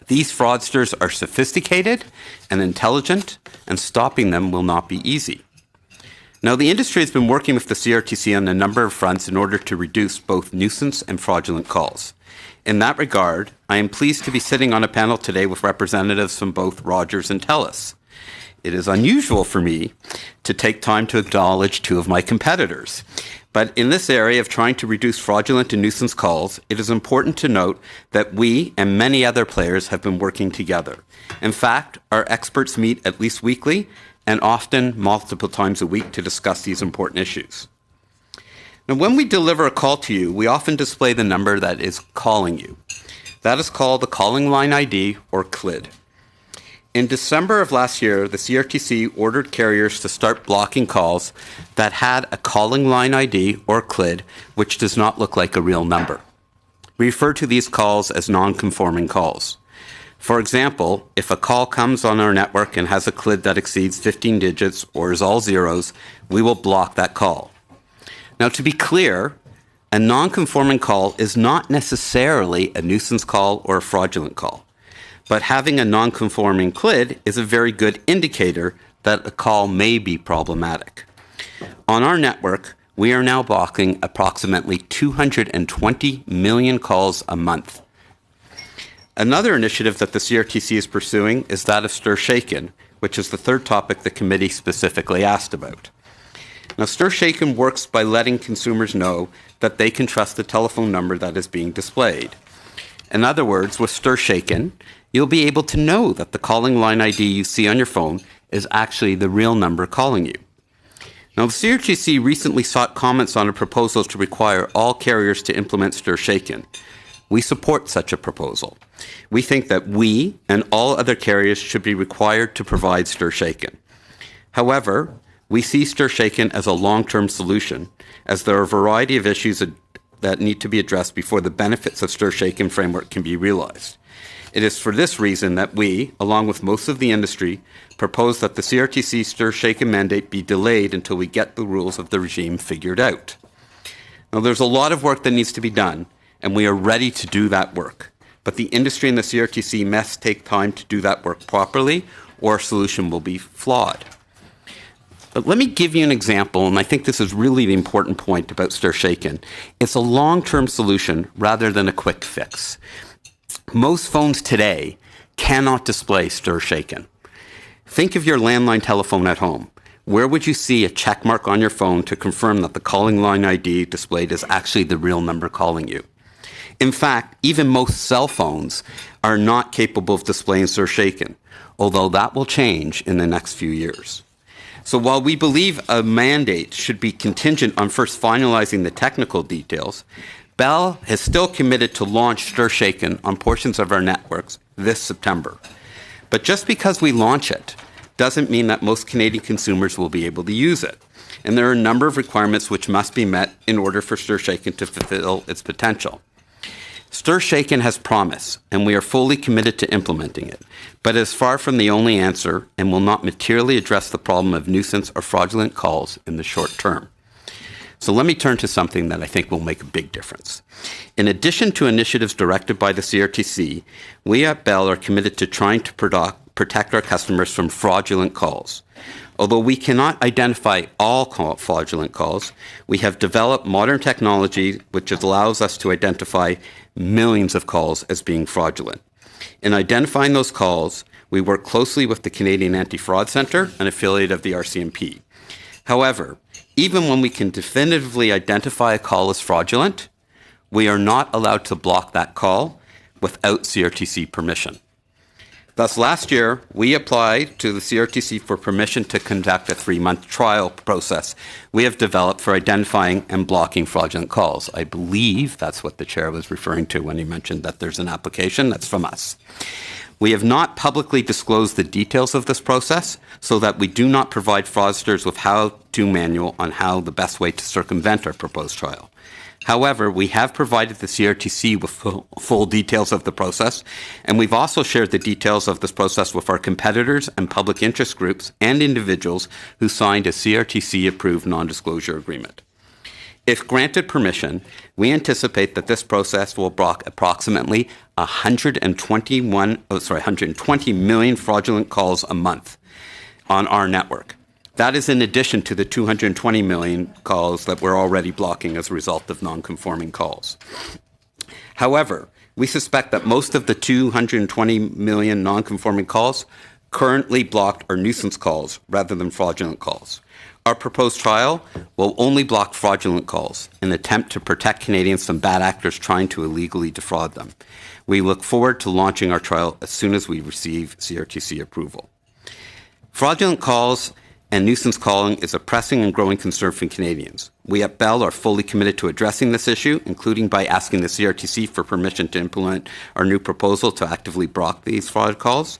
These fraudsters are sophisticated and intelligent, and stopping them will not be easy. Now, the industry has been working with the CRTC on a number of fronts in order to reduce both nuisance and fraudulent calls. In that regard, I am pleased to be sitting on a panel today with representatives from both Rogers and TELUS. It is unusual for me to take time to acknowledge two of my competitors. But in this area of trying to reduce fraudulent and nuisance calls, it is important to note that we and many other players have been working together. In fact, our experts meet at least weekly and often multiple times a week to discuss these important issues. Now, when we deliver a call to you, we often display the number that is calling you. That is called the Calling Line ID, or CLID. In December of last year, the CRTC ordered carriers to start blocking calls that had a calling line ID, or CLID, which does not look like a real number. We refer to these calls as non-conforming calls. For example, if a call comes on our network and has a CLID that exceeds 15 digits or is all zeros, we will block that call. Now, to be clear, a non-conforming call is not necessarily a nuisance call or a fraudulent call. But having a non-conforming CLID is a very good indicator that a call may be problematic. On our network, we are now blocking approximately 220 million calls a month. Another initiative that the CRTC is pursuing is that of Stir Shaken, which is the third topic the committee specifically asked about. Now, Stir Shaken works by letting consumers know that they can trust the telephone number that is being displayed. In other words, with Stir Shaken, you'll be able to know that the calling line ID you see on your phone is actually the real number calling you. Now, the CRTC recently sought comments on a proposal to require all carriers to implement Stir Shaken. We support such a proposal. We think that we and all other carriers should be required to provide Stir Shaken. However, we see Stir Shaken as a long-term solution, as there are a variety of issues that need to be addressed before the benefits of Stir Shaken framework can be realized. It is for this reason that we, along with most of the industry, propose that the CRTC Stir Shaken mandate be delayed until we get the rules of the regime figured out. Now, there's a lot of work that needs to be done, and we are ready to do that work. But the industry and the CRTC must take time to do that work properly, or a solution will be flawed. But let me give you an example, and I think this is really the important point about Stir Shaken. It's a long-term solution rather than a quick fix. Most phones today cannot display Stir Shaken. Think of your landline telephone at home. Where would you see a check mark on your phone to confirm that the calling line ID displayed is actually the real number calling you? In fact, even most cell phones are not capable of displaying Stir Shaken, although that will change in the next few years. So while we believe a mandate should be contingent on first finalizing the technical details, Bell has still committed to launch Stir Shaken on portions of our networks this September. But just because we launch it doesn't mean that most Canadian consumers will be able to use it. And there are a number of requirements which must be met in order for Stir Shaken to fulfill its potential. Stir Shaken has promise, and we are fully committed to implementing it, but it is far from the only answer and will not materially address the problem of nuisance or fraudulent calls in the short term. So let me turn to something that I think will make a big difference. In addition to initiatives directed by the CRTC, we at Bell are committed to trying to protect our customers from fraudulent calls. Although we cannot identify all fraudulent calls, we have developed modern technology which allows us to identify millions of calls as being fraudulent. In identifying those calls, we work closely with the Canadian Anti-Fraud Centre, an affiliate of the RCMP. However, even when we can definitively identify a call as fraudulent, we are not allowed to block that call without CRTC permission. Thus, last year, we applied to the CRTC for permission to conduct a 3-month trial process we have developed for identifying and blocking fraudulent calls. I believe that's what the chair was referring to when he mentioned that there's an application. That's from us. We have not publicly disclosed the details of this process so that we do not provide fraudsters with how-to manual on how the best way to circumvent our proposed trial. However, we have provided the CRTC with full details of the process, and we've also shared the details of this process with our competitors and public interest groups and individuals who signed a CRTC-approved non-disclosure agreement. If granted permission, we anticipate that this process will block approximately 120 million fraudulent calls a month on our network. That is in addition to the 220 million calls that we're already blocking as a result of non-conforming calls. However, we suspect that most of the 220 million non-conforming calls currently blocked are nuisance calls rather than fraudulent calls. Our proposed trial will only block fraudulent calls in an attempt to protect Canadians from bad actors trying to illegally defraud them. We look forward to launching our trial as soon as we receive CRTC approval. Fraudulent calls and nuisance calling is a pressing and growing concern for Canadians. We at Bell are fully committed to addressing this issue, including by asking the CRTC for permission to implement our new proposal to actively block these fraud calls.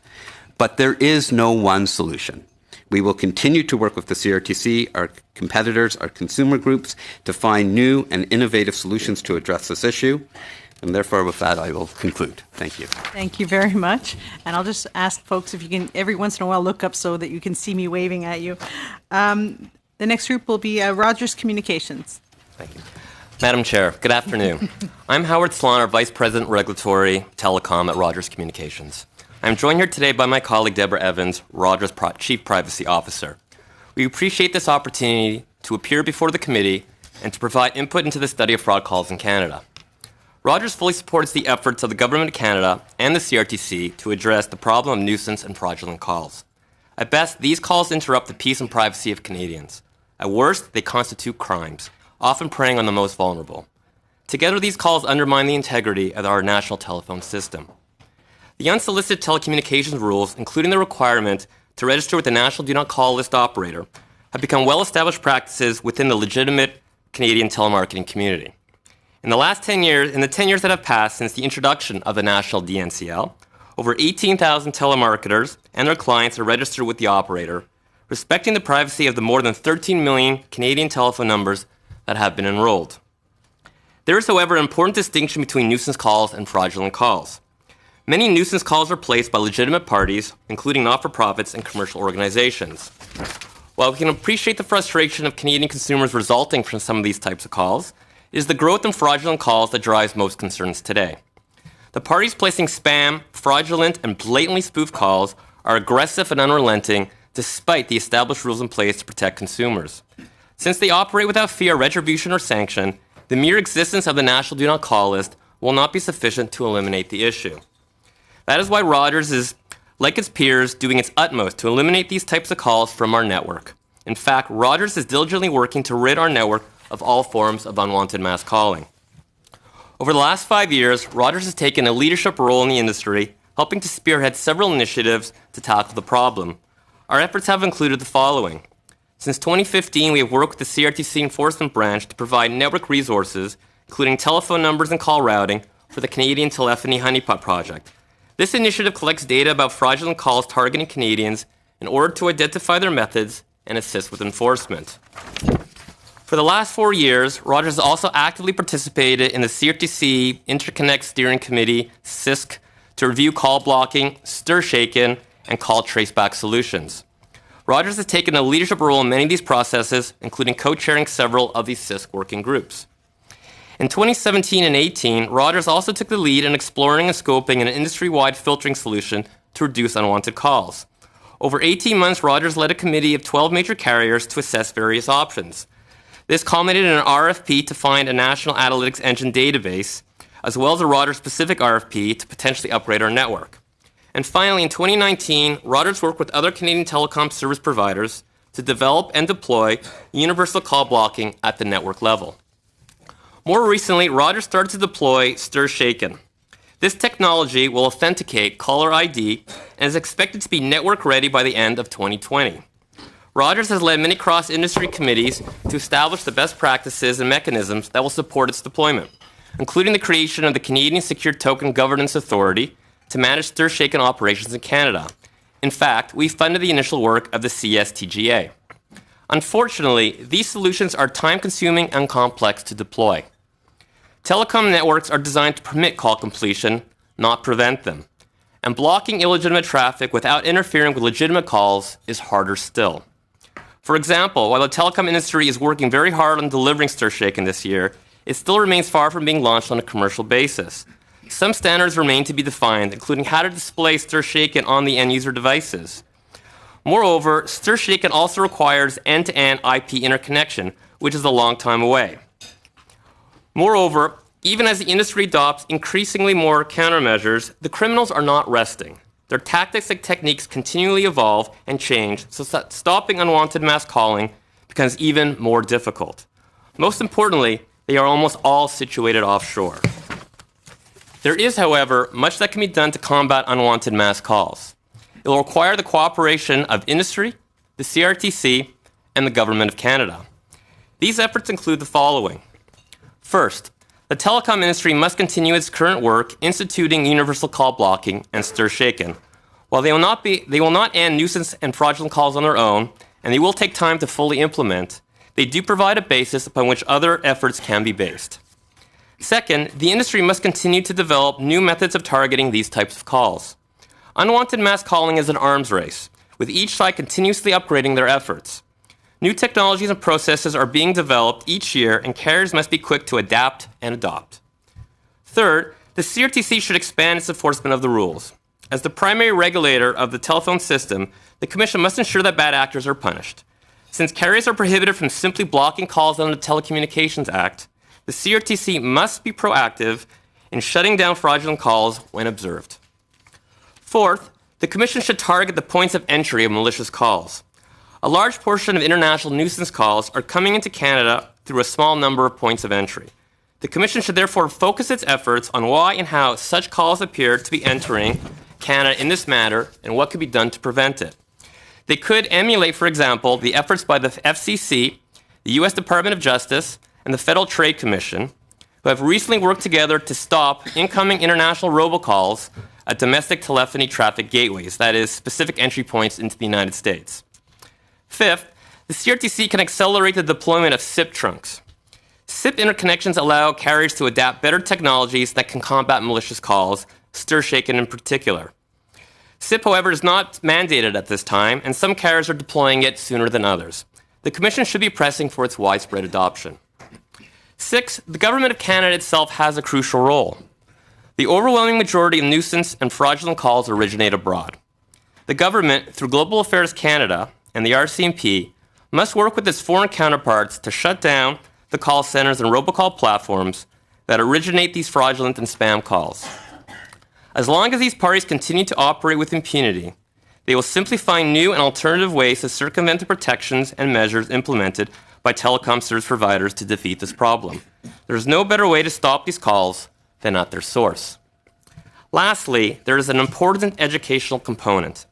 But there is no one solution. We will continue to work with the CRTC, our competitors, our consumer groups, to find new and innovative solutions to address this issue. And therefore, with that, I will conclude. Thank you. Thank you very much. And I'll just ask folks if you can, every once in a while, look up so that you can see me waving at you. The next group will be Rogers Communications. Thank you. Madam Chair, good afternoon. I'm Howard Slaughter, Vice President Regulatory Telecom at Rogers Communications. I'm joined here today by my colleague Deborah Evans, Rogers Chief Privacy Officer. We appreciate this opportunity to appear before the committee and to provide input into the study of fraud calls in Canada. Rogers fully supports the efforts of the Government of Canada and the CRTC to address the problem of nuisance and fraudulent calls. At best, these calls interrupt the peace and privacy of Canadians. At worst, they constitute crimes, often preying on the most vulnerable. Together, these calls undermine the integrity of our national telephone system. The unsolicited telecommunications rules, including the requirement to register with the National Do Not Call List operator, have become well-established practices within the legitimate Canadian telemarketing community. In the 10 years that have passed since the introduction of the national DNCL, over 18,000 telemarketers and their clients are registered with the operator, respecting the privacy of the more than 13 million Canadian telephone numbers that have been enrolled. There is, however, an important distinction between nuisance calls and fraudulent calls. Many nuisance calls are placed by legitimate parties, including not-for-profits and commercial organizations. While we can appreciate the frustration of Canadian consumers resulting from some of these types of calls, it is the growth in fraudulent calls that drives most concerns today. The parties placing spam, fraudulent, and blatantly spoofed calls are aggressive and unrelenting despite the established rules in place to protect consumers. Since they operate without fear, retribution, or sanction, the mere existence of the National Do Not Call List will not be sufficient to eliminate the issue. That is why Rogers is, like its peers, doing its utmost to eliminate these types of calls from our network. In fact, Rogers is diligently working to rid our network of all forms of unwanted mass calling. Over the last 5 years, Rogers has taken a leadership role in the industry, helping to spearhead several initiatives to tackle the problem. Our efforts have included the following. Since 2015, we have worked with the CRTC Enforcement Branch to provide network resources, including telephone numbers and call routing, for the Canadian Telephony Honeypot project. This initiative collects data about fraudulent calls targeting Canadians in order to identify their methods and assist with enforcement. For the last 4 years, Rogers has also actively participated in the CRTC Interconnect Steering Committee, CISC, to review call blocking, stir-shaken, and call traceback solutions. Rogers has taken a leadership role in many of these processes, including co-chairing several of these CISC working groups. In 2017 and 18, Rogers also took the lead in exploring and scoping an industry-wide filtering solution to reduce unwanted calls. Over 18 months, Rogers led a committee of 12 major carriers to assess various options. This culminated in an RFP to find a national analytics engine database, as well as a Rogers-specific RFP to potentially upgrade our network. And finally, in 2019, Rogers worked with other Canadian telecom service providers to develop and deploy universal call blocking at the network level. More recently, Rogers started to deploy stir-shaken. This technology will authenticate caller ID and is expected to be network-ready by the end of 2020. Rogers has led many cross-industry committees to establish the best practices and mechanisms that will support its deployment, including the creation of the Canadian Secure Token Governance Authority to manage stir-shaken operations in Canada. In fact, we funded the initial work of the CSTGA. Unfortunately, these solutions are time-consuming and complex to deploy. Telecom networks are designed to permit call completion, not prevent them. And blocking illegitimate traffic without interfering with legitimate calls is harder still. For example, while the telecom industry is working very hard on delivering stir-shaken this year, it still remains far from being launched on a commercial basis. Some standards remain to be defined, including how to display stir-shaken on the end-user devices. Moreover, stir-shaken also requires end-to-end IP interconnection, which is a long time away. Moreover, even as the industry adopts increasingly more countermeasures, the criminals are not resting. Their tactics and techniques continually evolve and change, so stopping unwanted mass calling becomes even more difficult. Most importantly, they are almost all situated offshore. There is, however, much that can be done to combat unwanted mass calls. It will require the cooperation of industry, the CRTC, and the Government of Canada. These efforts include the following. First, the telecom industry must continue its current work instituting universal call blocking and stir shaken. While they will not end nuisance and fraudulent calls on their own, and they will take time to fully implement, they do provide a basis upon which other efforts can be based. Second, the industry must continue to develop new methods of targeting these types of calls. Unwanted mass calling is an arms race, with each side continuously upgrading their efforts. New technologies and processes are being developed each year, and carriers must be quick to adapt and adopt. Third, the CRTC should expand its enforcement of the rules. As the primary regulator of the telephone system, the Commission must ensure that bad actors are punished. Since carriers are prohibited from simply blocking calls under the Telecommunications Act, the CRTC must be proactive in shutting down fraudulent calls when observed. Fourth, the Commission should target the points of entry of malicious calls. A large portion of international nuisance calls are coming into Canada through a small number of points of entry. The Commission should therefore focus its efforts on why and how such calls appear to be entering Canada in this manner and what could be done to prevent it. They could emulate, for example, the efforts by the FCC, the U.S. Department of Justice, and the Federal Trade Commission, who have recently worked together to stop incoming international robocalls at domestic telephony traffic gateways, that is, specific entry points into the United States. Fifth, the CRTC can accelerate the deployment of SIP trunks. SIP interconnections allow carriers to adapt better technologies that can combat malicious calls, stir shaken in particular. SIP, however, is not mandated at this time, and some carriers are deploying it sooner than others. The Commission should be pressing for its widespread adoption. Six, the Government of Canada itself has a crucial role. The overwhelming majority of nuisance and fraudulent calls originate abroad. The government, through Global Affairs Canada and the RCMP, must work with its foreign counterparts to shut down the call centers and robocall platforms that originate these fraudulent and spam calls. As long as these parties continue to operate with impunity, they will simply find new and alternative ways to circumvent the protections and measures implemented by telecom service providers to defeat this problem. There is no better way to stop these calls than at their source. Lastly, there is an important educational component.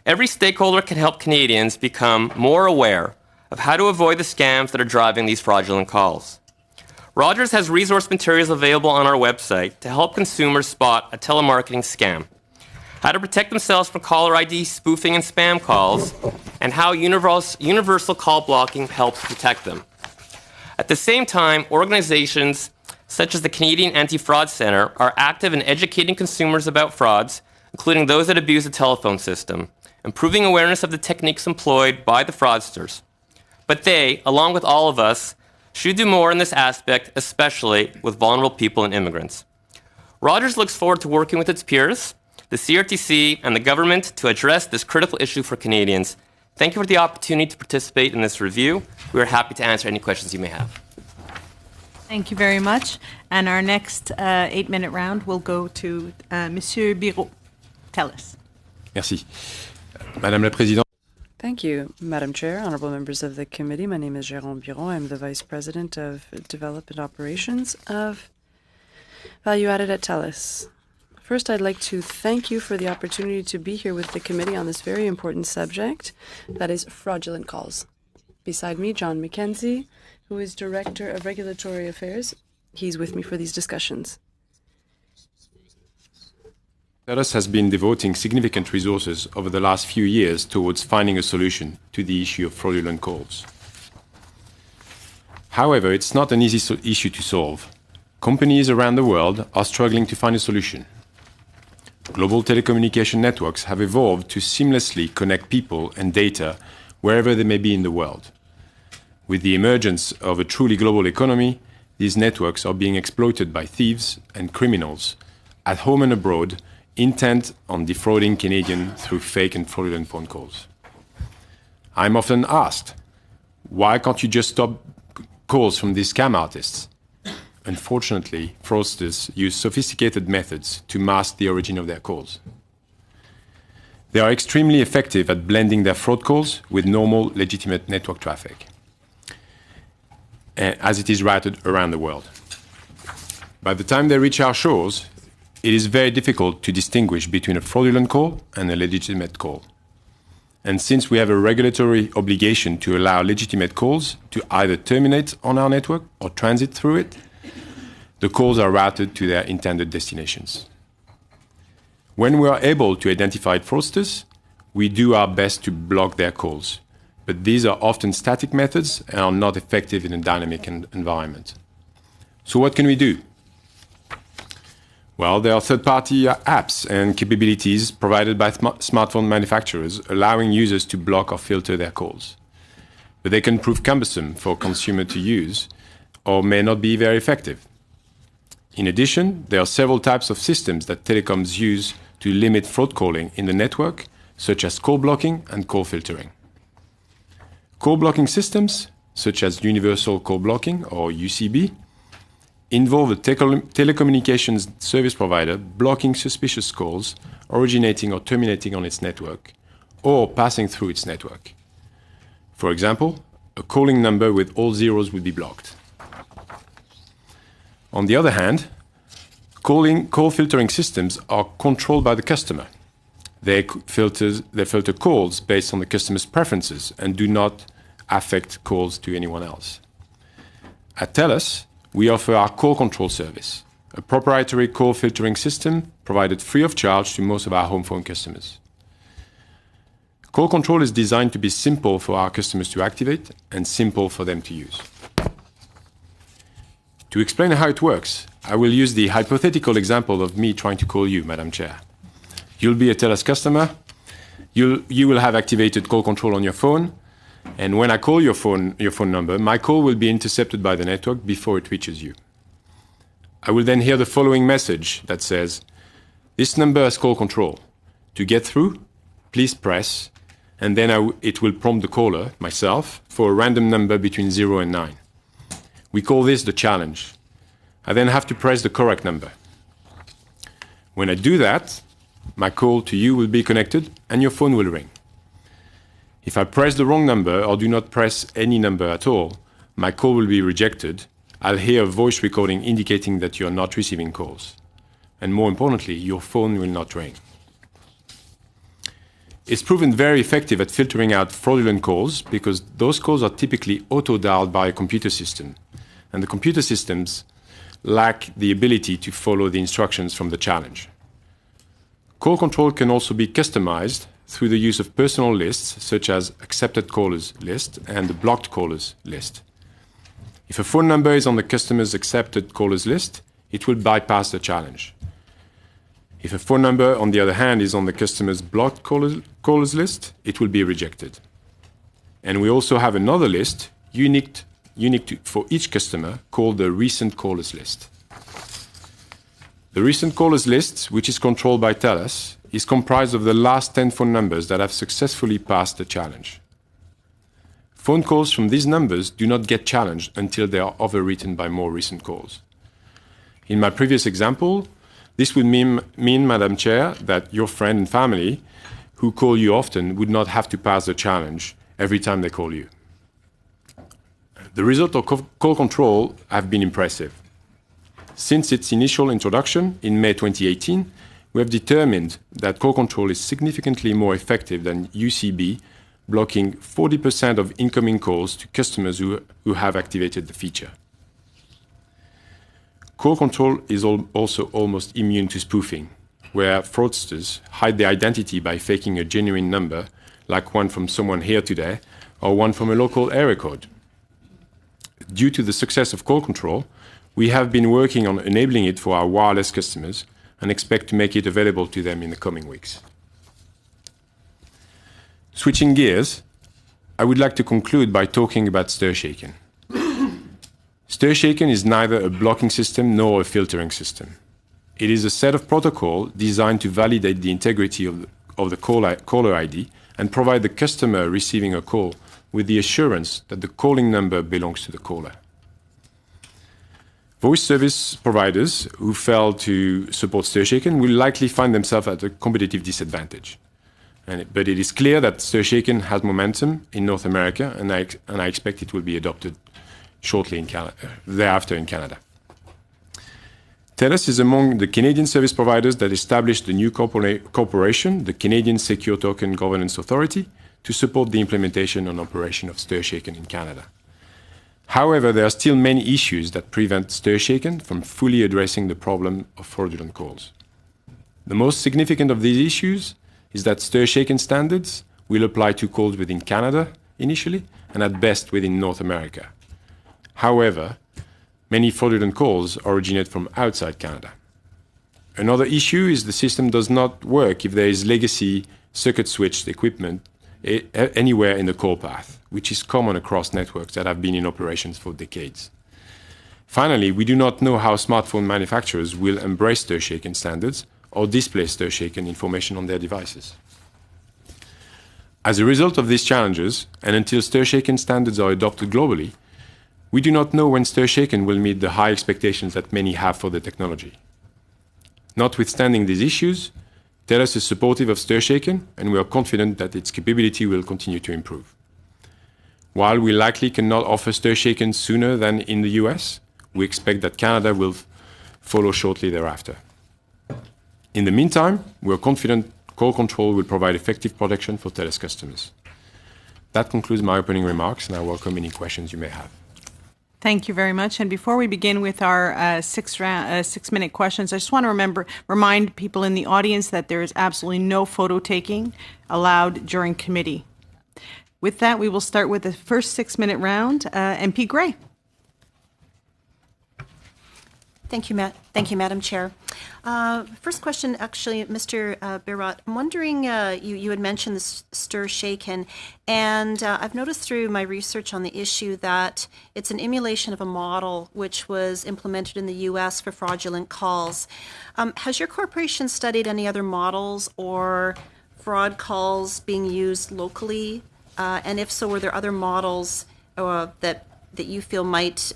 Every stakeholder can help Canadians become more aware of how to avoid the scams that are driving these fraudulent calls. Rogers has resource materials available on our website to help consumers spot a telemarketing scam, how to protect themselves from caller ID spoofing and spam calls, and how universal call blocking helps protect them. At the same time, organizations such as the Canadian Anti-Fraud Centre are active in educating consumers about frauds, including those that abuse the telephone system, improving awareness of the techniques employed by the fraudsters. But they, along with all of us, should do more in this aspect, especially with vulnerable people and immigrants. Rogers looks forward to working with its peers, the CRTC, and the government to address this critical issue for Canadians. Thank you for the opportunity to participate in this review. We are happy to answer any questions you may have. Thank you very much. And our next 8-minute round will go to Monsieur Biro. Tell us. Merci. Madame la Présidente. Thank you, Madam Chair, honorable members of the committee. My name is Jérôme Biron. I'm the Vice President of Development Operations of Value Added at TELUS. First, I'd like to thank you for the opportunity to be here with the committee on this very important subject, that is fraudulent calls. Beside me, John McKenzie, who is Director of Regulatory Affairs. He's with me for these discussions. TELUS has been devoting significant resources over the last few years towards finding a solution to the issue of fraudulent calls. However, it's not an easy issue to solve. Companies around the world are struggling to find a solution. Global telecommunication networks have evolved to seamlessly connect people and data wherever they may be in the world. With the emergence of a truly global economy, these networks are being exploited by thieves and criminals at home and abroad, intent on defrauding Canadians through fake and fraudulent phone calls. I'm often asked, why can't you just stop calls from these scam artists? Unfortunately, fraudsters use sophisticated methods to mask the origin of their calls. They are extremely effective at blending their fraud calls with normal, legitimate network traffic, as it is routed around the world. By the time they reach our shores, it is very difficult to distinguish between a fraudulent call and a legitimate call. And since we have a regulatory obligation to allow legitimate calls to either terminate on our network or transit through it, the calls are routed to their intended destinations. When we are able to identify fraudsters, we do our best to block their calls, but these are often static methods and are not effective in a dynamic environment. So what can we do? Well, there are third-party apps and capabilities provided by smartphone manufacturers allowing users to block or filter their calls. But they can prove cumbersome for consumers to use or may not be very effective. In addition, there are several types of systems that telecoms use to limit fraud calling in the network, such as call blocking and call filtering. Call blocking systems, such as universal call blocking or UCB, involve a telecommunications service provider blocking suspicious calls originating or terminating on its network or passing through its network. For example, a calling number with all zeros would be blocked. On the other hand, call filtering systems are controlled by the customer. They filter calls based on the customer's preferences and do not affect calls to anyone else. At TELUS, we offer our call control service, a proprietary call filtering system provided free of charge to most of our home phone customers. Call control is designed to be simple for our customers to activate and simple for them to use. To explain how it works, I will use the hypothetical example of me trying to call you, Madam Chair. You'll be a TELUS customer, you will have activated call control on your phone, and when I call your phone number, my call will be intercepted by the network before it reaches you. I will then hear the following message that says, "This number has call control. To get through, please press," and then it will prompt the caller, myself, for a random number between 0 and 9. We call this the challenge. I then have to press the correct number. When I do that, my call to you will be connected and your phone will ring. If I press the wrong number or do not press any number at all, my call will be rejected. I'll hear a voice recording indicating that you're not receiving calls. And more importantly, your phone will not ring. It's proven very effective at filtering out fraudulent calls because those calls are typically auto-dialed by a computer system, and the computer systems lack the ability to follow the instructions from the challenge. Call control can also be customized through the use of personal lists, such as accepted callers list and the blocked callers list. If a phone number is on the customer's accepted callers list, it will bypass the challenge. If a phone number, on the other hand, is on the customer's blocked callers list, it will be rejected. And we also have another list, unique for each customer, called the recent callers list. The recent callers list, which is controlled by TELUS, is comprised of the last 10 phone numbers that have successfully passed the challenge. Phone calls from these numbers do not get challenged until they are overwritten by more recent calls. In my previous example, this would mean, Madam Chair, that your friend and family who call you often would not have to pass the challenge every time they call you. The results of call control have been impressive. Since its initial introduction in May 2018, we have determined that call control is significantly more effective than UCB, blocking 40% of incoming calls to customers who have activated the feature. Call control is also almost immune to spoofing, where fraudsters hide their identity by faking a genuine number, like one from someone here today, or one from a local area code. Due to the success of call control, we have been working on enabling it for our wireless customers and expect to make it available to them in the coming weeks. Switching gears, I would like to conclude by talking about StirShaken. StirShaken is neither a blocking system nor a filtering system. It is a set of protocols designed to validate the integrity of the caller ID and provide the customer receiving a call with the assurance that the calling number belongs to the caller. Voice service providers who fail to support StirShaken will likely find themselves at a competitive disadvantage. But it is clear that StirShaken has momentum in North America, and I expect it will be adopted shortly thereafter in Canada. TELUS is among the Canadian service providers that established the new corporation, the Canadian Secure Token Governance Authority, to support the implementation and operation of StirShaken in Canada. However, there are still many issues that prevent StirShaken from fully addressing the problem of fraudulent calls. The most significant of these issues is that StirShaken standards will apply to calls within Canada initially, and at best within North America. However, many fraudulent calls originate from outside Canada. Another issue is the system does not work if there is legacy circuit-switched equipment anywhere in the call path, which is common across networks that have been in operations for decades. Finally, we do not know how smartphone manufacturers will embrace StirShaken standards or display StirShaken information on their devices. As a result of these challenges, and until StirShaken standards are adopted globally, we do not know when StirShaken will meet the high expectations that many have for the technology. Notwithstanding these issues, TELUS is supportive of StirShaken, and we are confident that its capability will continue to improve. While we likely cannot offer StirShaken sooner than in the US, we expect that Canada will follow shortly thereafter. In the meantime, we are confident call control will provide effective protection for TELUS customers. That concludes my opening remarks, and I welcome any questions you may have. Thank you very much. And before we begin with our 6-minute questions, I just want to remind people in the audience that there is absolutely no photo taking allowed during committee. With that, we will start with the first 6-minute round. MP Gray. Thank you, Madam Chair. First question, actually, Mr. Birot, I'm wondering, you had mentioned the StirShaken, and I've noticed through my research on the issue that it's an emulation of a model which was implemented in the U.S. for fraudulent calls. Has your corporation studied any other models or fraud calls being used locally? And if so, were there other models that you feel might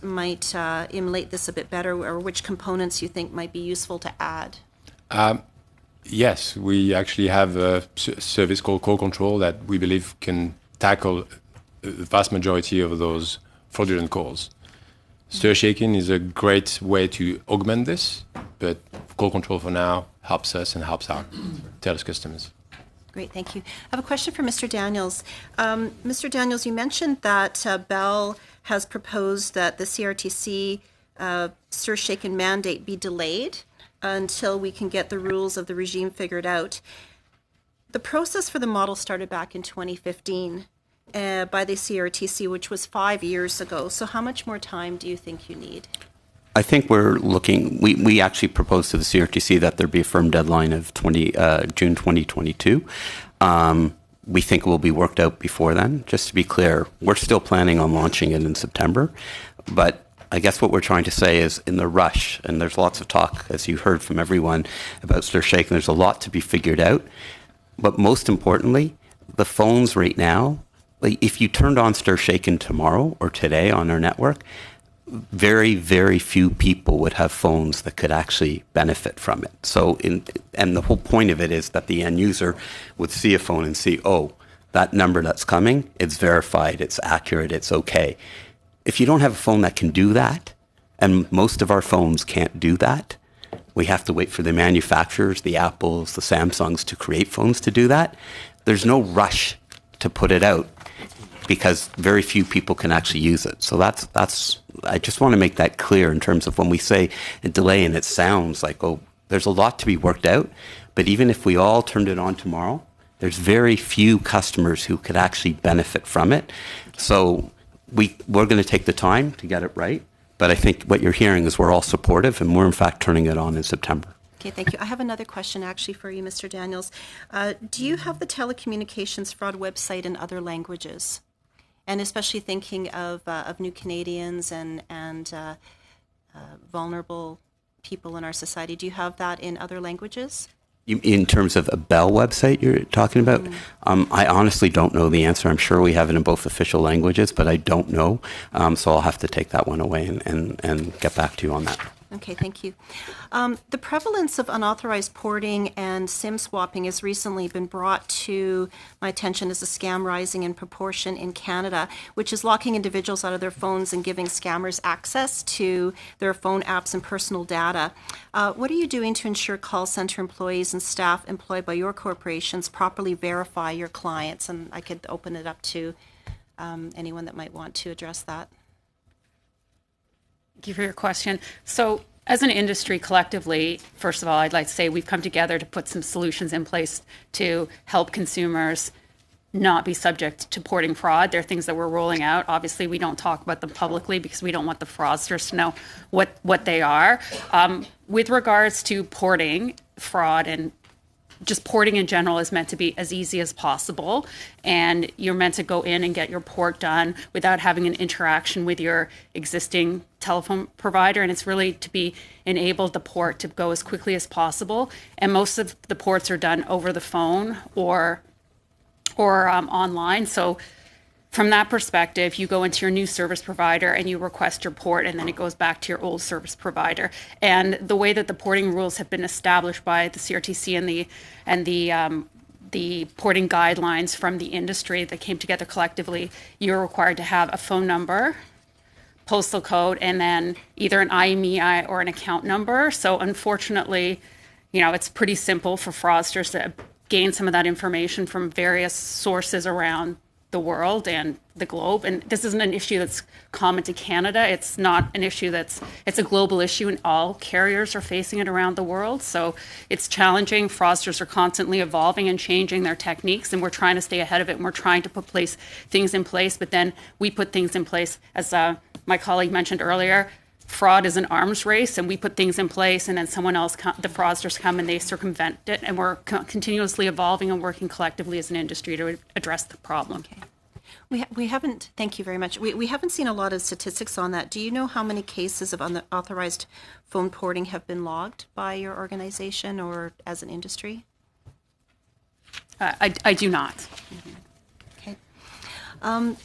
emulate this a bit better, or which components you think might be useful to add? Yes, we actually have a service called Call Control that we believe can tackle the vast majority of those fraudulent calls. StirShaken is a great way to augment this, but Call Control for now helps us and helps our TELUS customers. Great, thank you. I have a question for Mr. Daniels. Mr. Daniels, you mentioned that Bell has proposed that the CRTC StirShaken mandate be delayed until we can get the rules of the regime figured out. The process for the model started back in 2015 by the CRTC, which was 5 years ago. So how much more time do you think you need? I think we're looking, we actually proposed to the CRTC that there be a firm deadline of June 2022. We think it will be worked out before then. Just to be clear, we're still planning on launching it in September, but I guess what we're trying to say is in the rush, and there's lots of talk, as you heard from everyone, about StirShaken, there's a lot to be figured out. But most importantly, the phones right now, like if you turned on StirShaken tomorrow or today on our network, very, very few people would have phones that could actually benefit from it. So, and the whole point of it is that the end user would see a phone and see, oh, that number that's coming, it's verified, it's accurate, it's okay. If you don't have a phone that can do that, and most of our phones can't do that, we have to wait for the manufacturers, the Apples, the Samsungs to create phones to do that. There's no rush to put it out because very few people can actually use it. So that's I just want to make that clear in terms of when we say a delay and it sounds like, oh, there's a lot to be worked out. But even if we all turned it on tomorrow, there's very few customers who could actually benefit from it. So we're going to take the time to get it right. But I think what you're hearing is we're all supportive, and we're in fact turning it on in September. Okay, thank you. I have another question actually for you, Mr. Daniels. Do you have the telecommunications fraud website in other languages? And especially thinking of new Canadians and vulnerable people in our society. Do you have that in other languages? In terms of a Bell website you're talking about, I honestly don't know the answer. I'm sure we have it in both official languages, but I don't know. So I'll have to take that one away and get back to you on that. Okay, thank you. The prevalence of unauthorized porting and SIM swapping has recently been brought to my attention as a scam rising in proportion in Canada, which is locking individuals out of their phones and giving scammers access to their phone apps and personal data. What are you doing to ensure call center employees and staff employed by your corporations properly verify your clients? And I could open it up to anyone that might want to address that. Thank you for your question. So as an industry collectively, first of all, I'd like to say we've come together to put some solutions in place to help consumers not be subject to porting fraud. There are things that we're rolling out. Obviously, we don't talk about them publicly because we don't want the fraudsters to know what they are. With regards to porting fraud and just porting in general is meant to be as easy as possible, and you're meant to go in and get your port done without having an interaction with your existing telephone provider, and it's really to be enabled the port to go as quickly as possible. And most of the ports are done over the phone or online. So from that perspective, you go into your new service provider and you request your port, and then it goes back to your old service provider. And the way that the porting rules have been established by the CRTC and the porting guidelines from the industry that came together collectively, you're required to have a phone number, postal code, and then either an IMEI or an account number. So unfortunately, it's pretty simple for fraudsters to gain some of that information from various sources around the world and the globe. And this isn't an issue that's common to Canada. It's not an issue it's a global issue, and all carriers are facing it around the world. So it's challenging. Fraudsters are constantly evolving and changing their techniques, and we're trying to stay ahead of it, and we're trying to put things in place. But then we put things in place, as my colleague mentioned earlier. Fraud is an arms race, and we put things in place, and then someone else, the fraudsters come and they circumvent it, and we're continuously evolving and working collectively as an industry to address the problem. Okay. We haven't, thank you very much. We haven't seen a lot of statistics on that. Do you know how many cases of unauthorized phone porting have been logged by your organization or as an industry? I do not. Mm-hmm. Okay.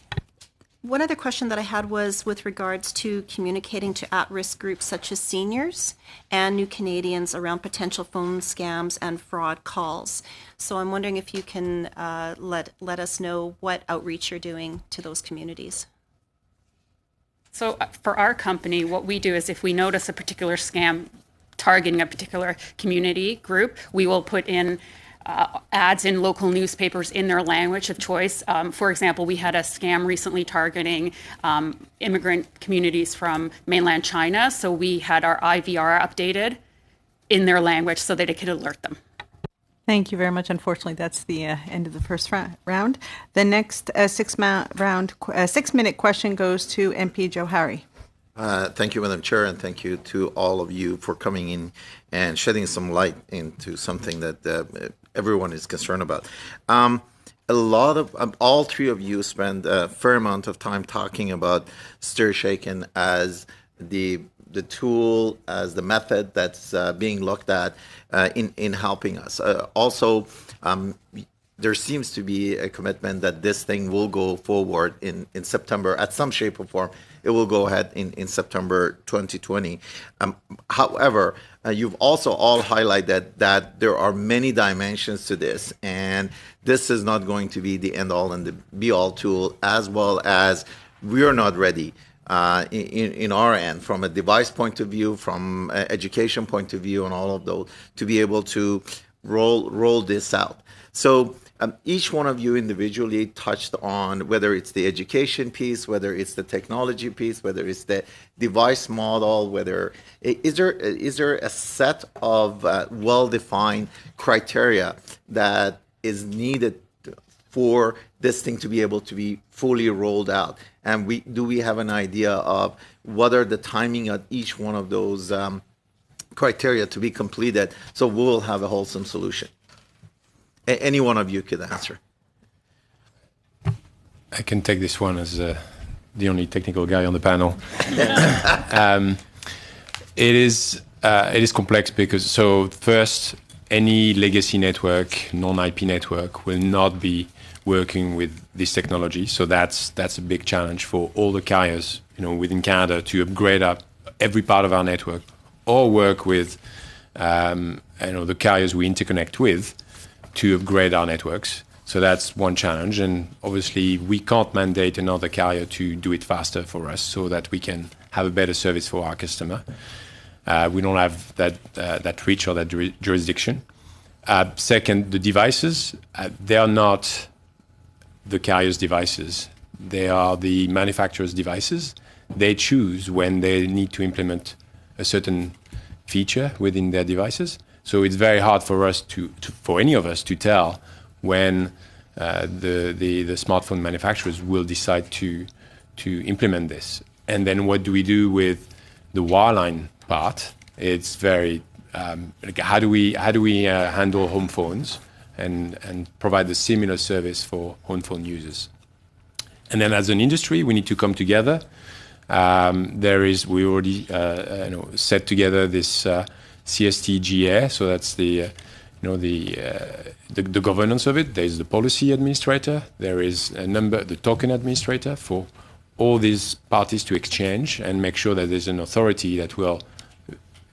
One other question that I had was with regards to communicating to at-risk groups such as seniors and new Canadians around potential phone scams and fraud calls. So I'm wondering if you can let us know what outreach you're doing to those communities. So for our company, what we do is if we notice a particular scam targeting a particular community group, we will put in ads in local newspapers in their language of choice. For example, we had a scam recently targeting immigrant communities from mainland China. So we had our IVR updated in their language so that it could alert them. Thank you very much. Unfortunately, that's the end of the first round. The next 6-minute question goes to MP Joe Harry. Thank you, Madam Chair, and thank you to all of you for coming in and shedding some light into something that everyone is concerned about. A lot of all three of you spend a fair amount of time talking about StirShaken as the tool, as the method that's being looked at in helping us. Also, there seems to be a commitment that this thing will go forward in September at some shape or form. It will go ahead in September 2020. However, you've also all highlighted that there are many dimensions to this, and this is not going to be the end-all and the be-all tool, as well as we're not ready in our end, from a device point of view, from an education point of view, and all of those, to be able to roll this out. So each one of you individually touched on whether it's the education piece, whether it's the technology piece, whether it's the device model, whether is there a set of well-defined criteria that is needed for this thing to be able to be fully rolled out? And do we have an idea of what are the timing of each one of those criteria to be completed, so we will have a wholesome solution? Any one of you could answer. I can take this one as the only technical guy on the panel. It is complex because, first, any legacy network, non-IP network, will not be working with this technology. So that's a big challenge for all the carriers, within Canada to upgrade up every part of our network or work with the carriers we interconnect with to upgrade our networks. So that's one challenge, and obviously we can't mandate another carrier to do it faster for us so that we can have a better service for our customer. We don't have that reach or that jurisdiction. Second, the devices, they are not the carrier's devices. They are the manufacturer's devices. They choose when they need to implement a certain feature within their devices. So it's very hard for us for any of us to tell when the smartphone manufacturers will decide to implement this. And then what do we do with the wireline part? It's very how do we handle home phones and provide a similar service for home phone users? And then as an industry, we need to come together. We already set together this CSTGA, so that's the governance of it. There's the policy administrator. There is the token administrator for all these parties to exchange and make sure that there's an authority that will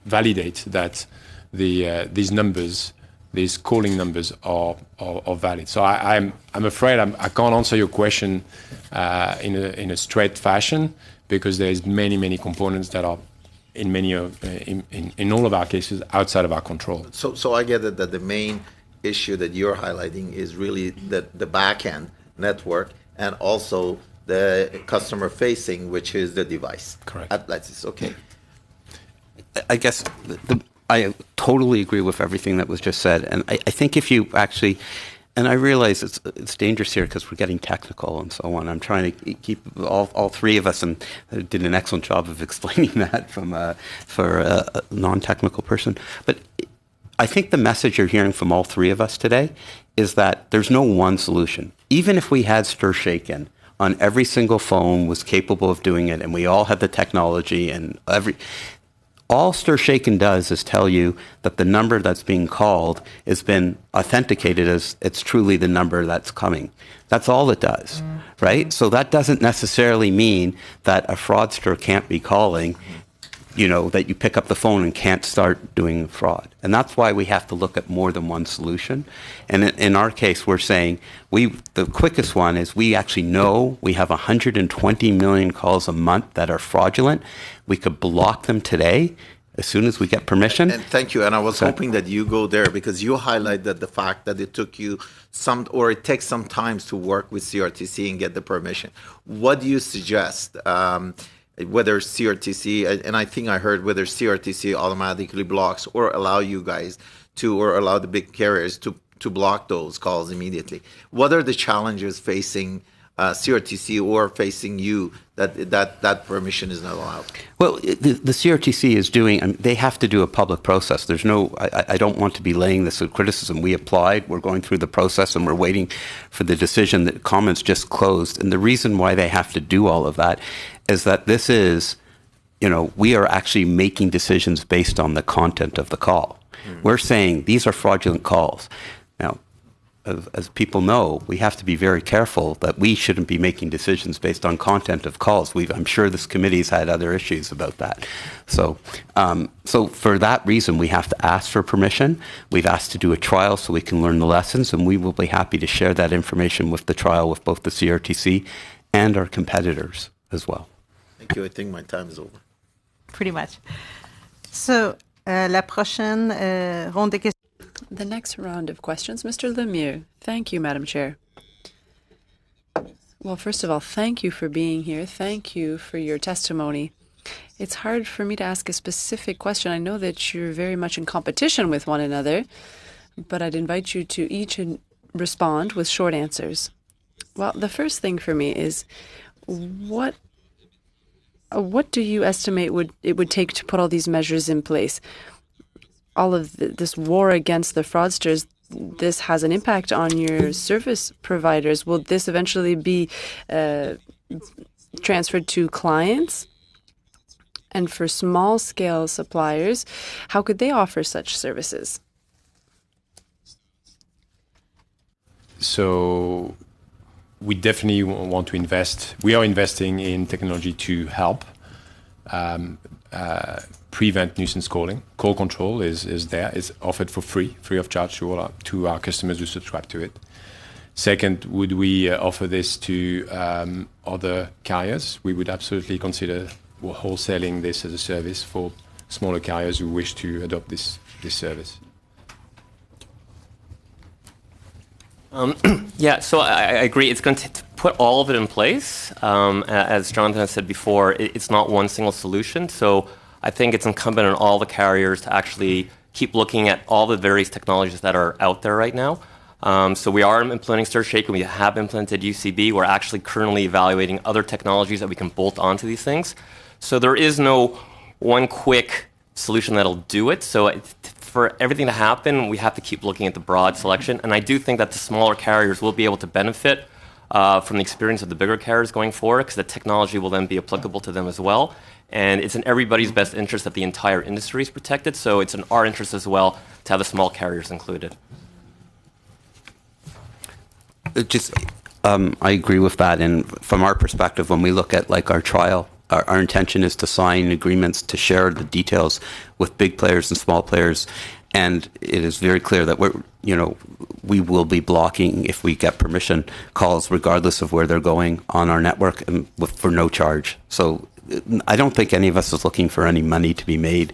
validate that these numbers, these calling numbers, are valid. So I'm afraid I can't answer your question in a straight fashion, because there's many components that are in all of our cases outside of our control. So I get it that the main issue that you're highlighting is really the back-end network and also the customer facing, which is the device. Correct. That's okay. I guess I totally agree with everything that was just said. And I think if you actually, and I realize it's dangerous here because we're getting technical and so on. I'm trying to keep all three of us, and did an excellent job of explaining that for a non-technical person. But I think the message you're hearing from all three of us today is that there's no one solution. Even if we had stir shaken on every single phone was capable of doing it, and we all had the technology, and all stir shaken does is tell you that the number that's being called has been authenticated as it's truly the number that's coming. That's all it does, right? So that doesn't necessarily mean that a fraudster can't be calling, that you pick up the phone and can't start doing fraud. And that's why we have to look at more than one solution. And in our case, we're saying the quickest one is we actually know we have 120 million calls a month that are fraudulent. We could block them today as soon as we get permission. And thank you. And I was hoping that you go there, because you highlighted the fact that it took you it takes some time to work with CRTC and get the permission. What do you suggest? Whether CRTC, and I think I heard whether CRTC automatically blocks or allow you guys to, or allow the big carriers to block those calls immediately. What are the challenges facing CRTC or facing you that permission is not allowed? Well, the CRTC is doing, they have to do a public process. There's no, I don't want to be laying this as criticism. We applied, we're going through the process, and we're waiting for the decision. That comments just closed. And the reason why they have to do all of that is that this is, we are actually making decisions based on the content of the call. We're saying these are fraudulent calls. Now, as people know, we have to be very careful that we shouldn't be making decisions based on content of calls. I'm sure this committee's had other issues about that. So for that reason, we have to ask for permission. We've asked to do a trial so we can learn the lessons, and we will be happy to share that information with the trial with both the CRTC and our competitors as well. Thank you. I think my time is over. Pretty much. So, la prochaine ronde de questions. The next round of questions, Mr. Lemieux. Thank you, Madam Chair. Well, first of all, thank you for being here. Thank you for your testimony. It's hard for me to ask a specific question. I know that you're very much in competition with one another, but I'd invite you to each respond with short answers. Well, the first thing for me is, what do you estimate it would take to put all these measures in place? All of this war against the fraudsters, this has an impact on your service providers. Will this eventually be transferred to clients? And for small-scale suppliers, how could they offer such services? So we definitely want to invest. We are investing in technology to help prevent nuisance calling. Call control is there. It's offered for free of charge to our customers who subscribe to it. Second, would we offer this to other carriers? We would absolutely consider wholesaling this as a service for smaller carriers who wish to adopt this service. Yeah, so I agree. It's going to put all of it in place. As Jonathan has said before, it's not one single solution. So I think it's incumbent on all the carriers to actually keep looking at all the various technologies that are out there right now. So we are implementing StirShaken. We have implemented UCB. We're actually currently evaluating other technologies that we can bolt onto these things. So there is no one quick solution that'll do it. So for everything to happen, we have to keep looking at the broad selection. And I do think that the smaller carriers will be able to benefit from the experience of the bigger carriers going forward, because the technology will then be applicable to them as well. And it's in everybody's best interest that the entire industry is protected. So it's in our interest as well to have the small carriers included. I agree with that. And from our perspective, when we look at like our trial, our intention is to sign agreements to share the details with big players and small players. And it is very clear that we will be blocking, if we get permission, calls regardless of where they're going on our network and for no charge. So I don't think any of us is looking for any money to be made.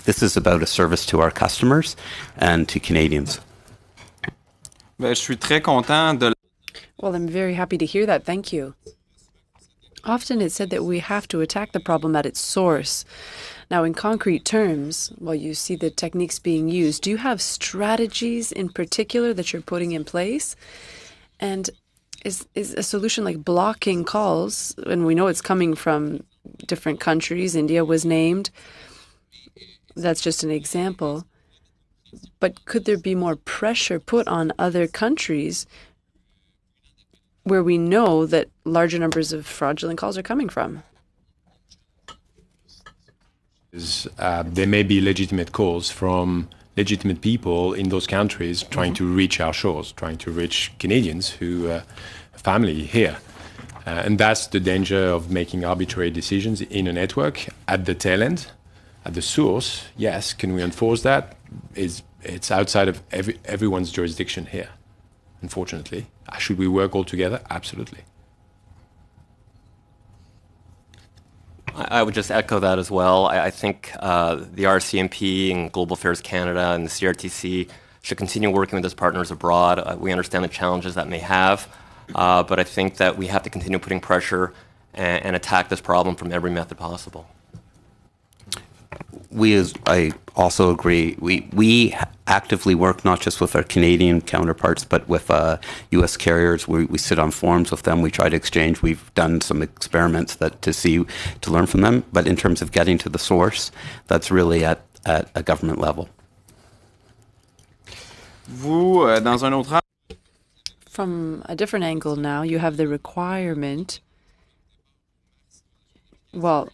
This is about a service to our customers and to Canadians. Je suis très content de... Well, I'm very happy to hear that. Thank you. Often it's said that we have to attack the problem at its source. Now, in concrete terms, while you see the techniques being used, do you have strategies in particular that you're putting in place? And is a solution like blocking calls, and we know it's coming from different countries, India was named, that's just an example, but could there be more pressure put on other countries where we know that larger numbers of fraudulent calls are coming from? There may be legitimate calls from legitimate people in those countries trying to reach our shores, trying to reach Canadians who family here. And that's the danger of making arbitrary decisions in a network at the tail end. At the source, yes, can we enforce that? It's outside of everyone's jurisdiction here, unfortunately. Should we work all together? Absolutely. I would just echo that as well. I think the RCMP and Global Affairs Canada and the CRTC should continue working with its partners abroad. We understand the challenges that may have, but I think that we have to continue putting pressure and attack this problem from every method possible. I also agree. We actively work not just with our Canadian counterparts, but with U.S. carriers. We sit on forums with them. We try to exchange. We've done some experiments to learn from them. But in terms of getting to the source, that's really at a government level. From a different angle now, you have the requirement. Well,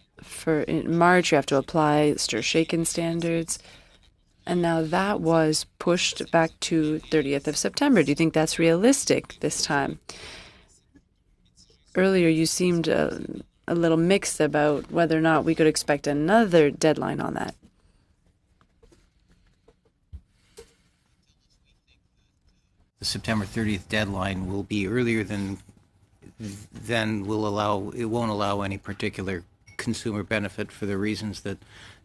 in March, you have to apply StirShaken standards. And now that was pushed back to 30th of September. Do you think that's realistic this time? Earlier, you seemed a little mixed about whether or not we could expect another deadline on that. The September 30th deadline will be earlier than it won't allow any particular consumer benefit for the reasons that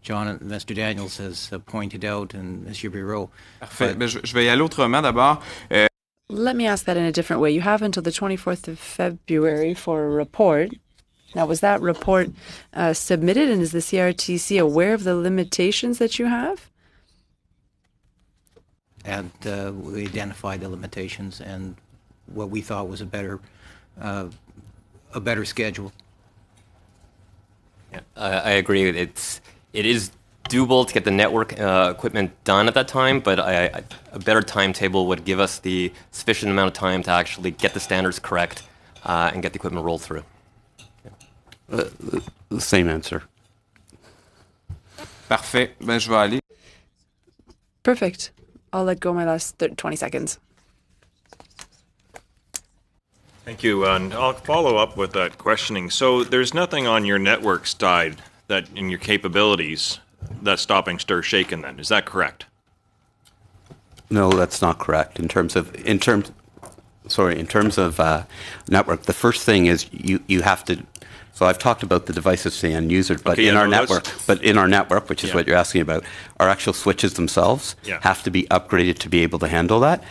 Mr. Daniels has pointed out and Mr. Bureau. Parfait. Je vais y aller autrement d'abord. Let me ask that in a different way. You have until the 24th of February for a report. Now, was that report submitted, and is the CRTC aware of the limitations that you have? And we identified the limitations and what we thought was a better schedule. Yeah, I agree. It is doable to get the network equipment done at that time, but a better timetable would give us the sufficient amount of time to actually get the standards correct and get the equipment rolled through. The same answer. Parfait. Ben, je vais aller. Perfect. I'll let go my last 20 seconds. Thank you. And I'll follow up with that questioning. So there's nothing on your network side that in your capabilities, that's stopping stir shaken then. Is that correct? No, that's not correct. In terms of network, the first thing is you have to. So I've talked about the devices to the end user, but Okay, in yeah, our no, network, which is Yeah. what you're asking about, our actual switches themselves Yeah. have to be upgraded to be able to handle that.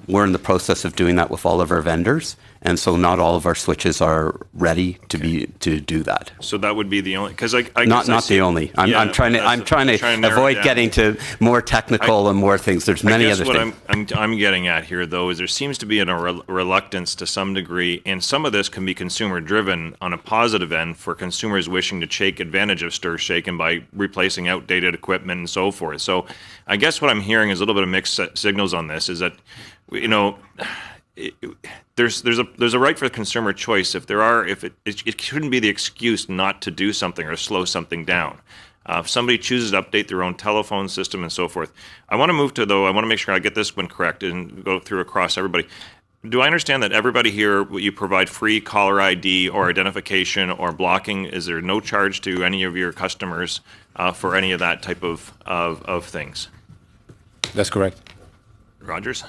We're in the process of doing that with all of our vendors, and so not all of our switches are ready to do that. So that would be the only, because I Not guess I see- the only. I'm Yeah, trying to narrow it avoid down. getting to more technical and more things. There's many I guess other what things. I'm getting at here, though, is there seems to be a reluctance to some degree, and some of this can be consumer driven on a positive end for consumers wishing to take advantage of stir shaken by replacing outdated equipment and so forth. So I guess what I'm hearing is a little bit of mixed signals on this. Is that, you know, there's a right for consumer choice. If it shouldn't be the excuse not to do something or slow something down. If somebody chooses to update their own telephone system and so forth. I want to make sure I get this one correct and go through across everybody. Do I understand that everybody here, you provide free caller ID or identification or blocking? Is there no charge to any of your customers for any of that type of things? That's correct. Rogers?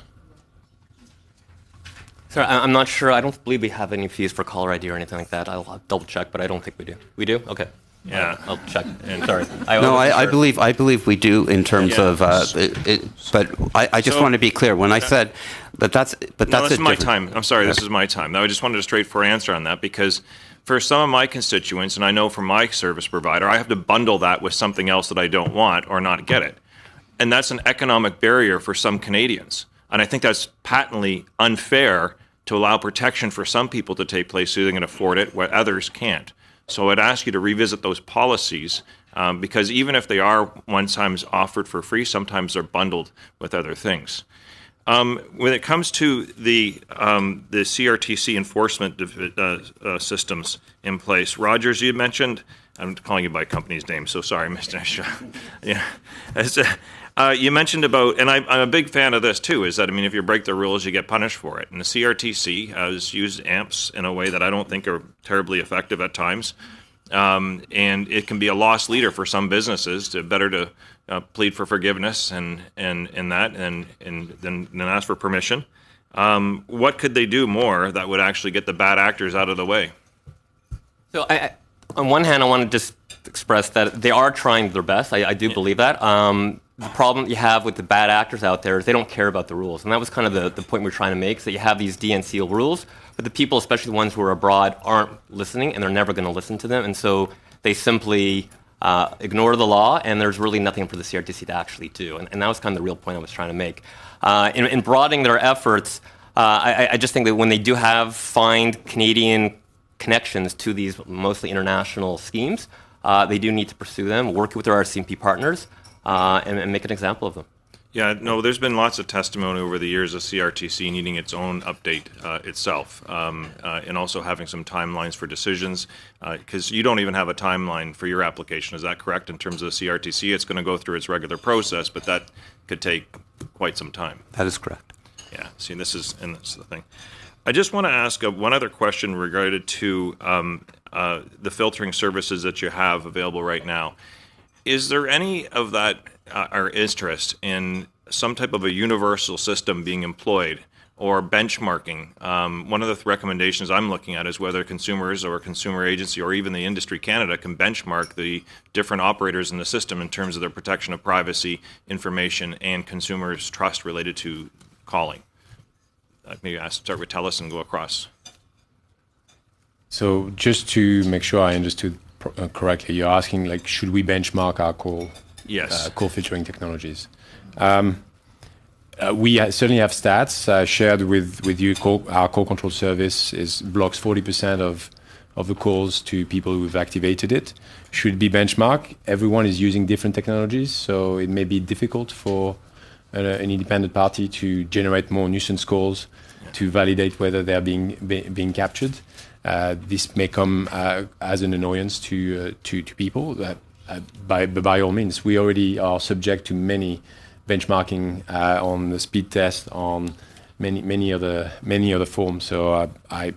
Sorry, I'm not sure. I don't believe we have any fees for caller ID or anything like that. I'll double check, but I don't think we do. We do? Okay. Yeah. I'll check. Sorry. I believe we do in terms of. But I just want to be clear when I said that that's. But No, that's this is my different- time. I'm sorry, this is my time. Now, I just wanted a straightforward answer on that because for some of my constituents, and I know from my service provider, I have to bundle that with something else that I don't want or not get it. And that's an economic barrier for some Canadians. And I think that's patently unfair to allow protection for some people to take place so they can afford it where others can't. So I'd ask you to revisit those policies because even if they are sometimes offered for free, sometimes they're bundled with other things. When it comes to the CRTC enforcement systems in place, Rogers, you mentioned, I'm calling you by company's name, so sorry, Mr. Shaw. Yeah. You mentioned about, and I'm a big fan of this too, is that, I mean, if you break the rules, you get punished for it. And the CRTC has used AMPs in a way that I don't think are terribly effective at times. And it can be a lost leader for some businesses to plead for forgiveness and that and then ask for permission. What could they do more that would actually get the bad actors out of the way? So on one hand, I want to just express that they are trying their best. I do believe that. The problem you have with the bad actors out there is they don't care about the rules. And that was kind of the point we're trying to make, is that you have these DNC rules, but the people, especially the ones who are abroad, aren't listening, and they're never going to listen to them. And so they simply ignore the law, and there's really nothing for the CRTC to actually do. And that was kind of the real point I was trying to make. In broadening their efforts, I just think that when they do find Canadian connections to these mostly international schemes, they do need to pursue them, work with their RCMP partners, and make an example of them. Yeah, no, there's been lots of testimony over the years of CRTC needing its own update itself, and also having some timelines for decisions, because you don't even have a timeline for your application. Is that correct? In terms of the CRTC, it's going to go through its regular process, but that could take quite some time. That is correct. Yeah, see, this is the thing. I just want to ask one other question regarding to the filtering services that you have available right now. Is there any of that or interest in some type of a universal system being employed or benchmarking? One of the recommendations I'm looking at is whether consumers or consumer agency or even the Industry Canada can benchmark the different operators in the system in terms of their protection of privacy, information, and consumers' trust related to calling. Maybe I'll start with TELUS and go across. So just to make sure I understood correctly, you're asking, like, should we benchmark our call filtering technologies? We certainly have stats shared with you. Our call control service blocks 40% of the calls to people who've activated it. Should be benchmarked. Everyone is using different technologies, so it may be difficult for an independent party to generate more nuisance calls to validate whether they're being captured. This may come as an annoyance to people. By all means, we already are subject to many benchmarking on the speed test, on many other forms. So I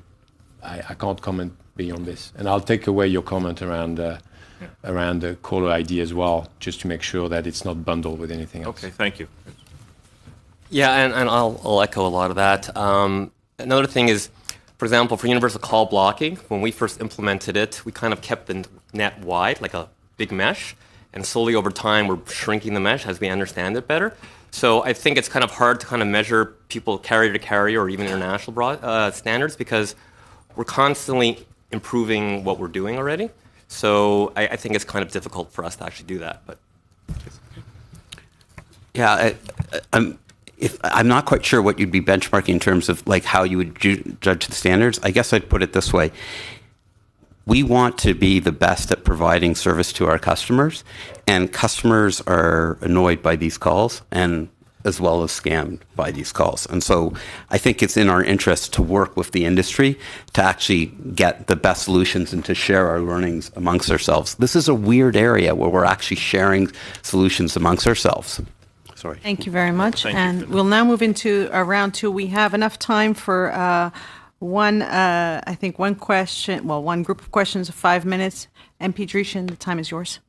can't comment beyond this. And I'll take away your comment around around the caller ID as well, just to make sure that it's not bundled with anything else. Okay, thank you. Yeah, and I'll echo a lot of that. Another thing is, for example, for universal call blocking, when we first implemented it, we kind of kept the net wide, like a big mesh, and slowly over time we're shrinking the mesh as we understand it better. So I think it's kind of hard to kind of measure people carrier to carrier or even international standards, because we're constantly improving what we're doing already. So I think it's kind of difficult for us to actually do that. But yeah, I'm not quite sure what you'd be benchmarking in terms of like how you would judge the standards. I guess I'd put it this way. We want to be the best at providing service to our customers, and customers are annoyed by these calls and as well as scammed by these calls. And so I think it's in our interest to work with the industry to actually get the best solutions and to share our learnings amongst ourselves. This is a weird area where we're actually sharing solutions amongst ourselves. Sorry. Thank you very much. Thank and you. we'll now move into round two. We have enough time for one question, one group of questions of 5 minutes. MP Drishin, the time is yours.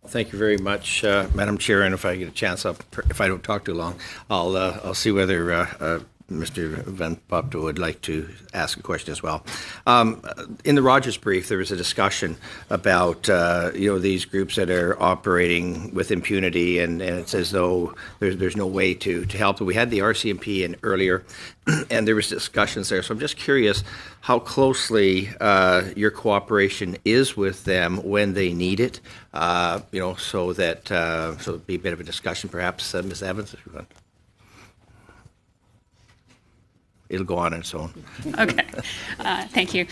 Thank you very much, Madam Chair. And if I get a chance, if I don't talk too long, I'll see whether Mr. Van Popto would like to ask a question as well. In the Rogers brief, there was a discussion about these groups that are operating with impunity, and it's as though there's no way to help them. We had the RCMP in earlier, and there was discussions there. So I'm just curious how closely your cooperation is with them when they need it. So it'd be a bit of a discussion, perhaps, Ms. Evans, if you want. It'll go on and so on. Okay, thank you.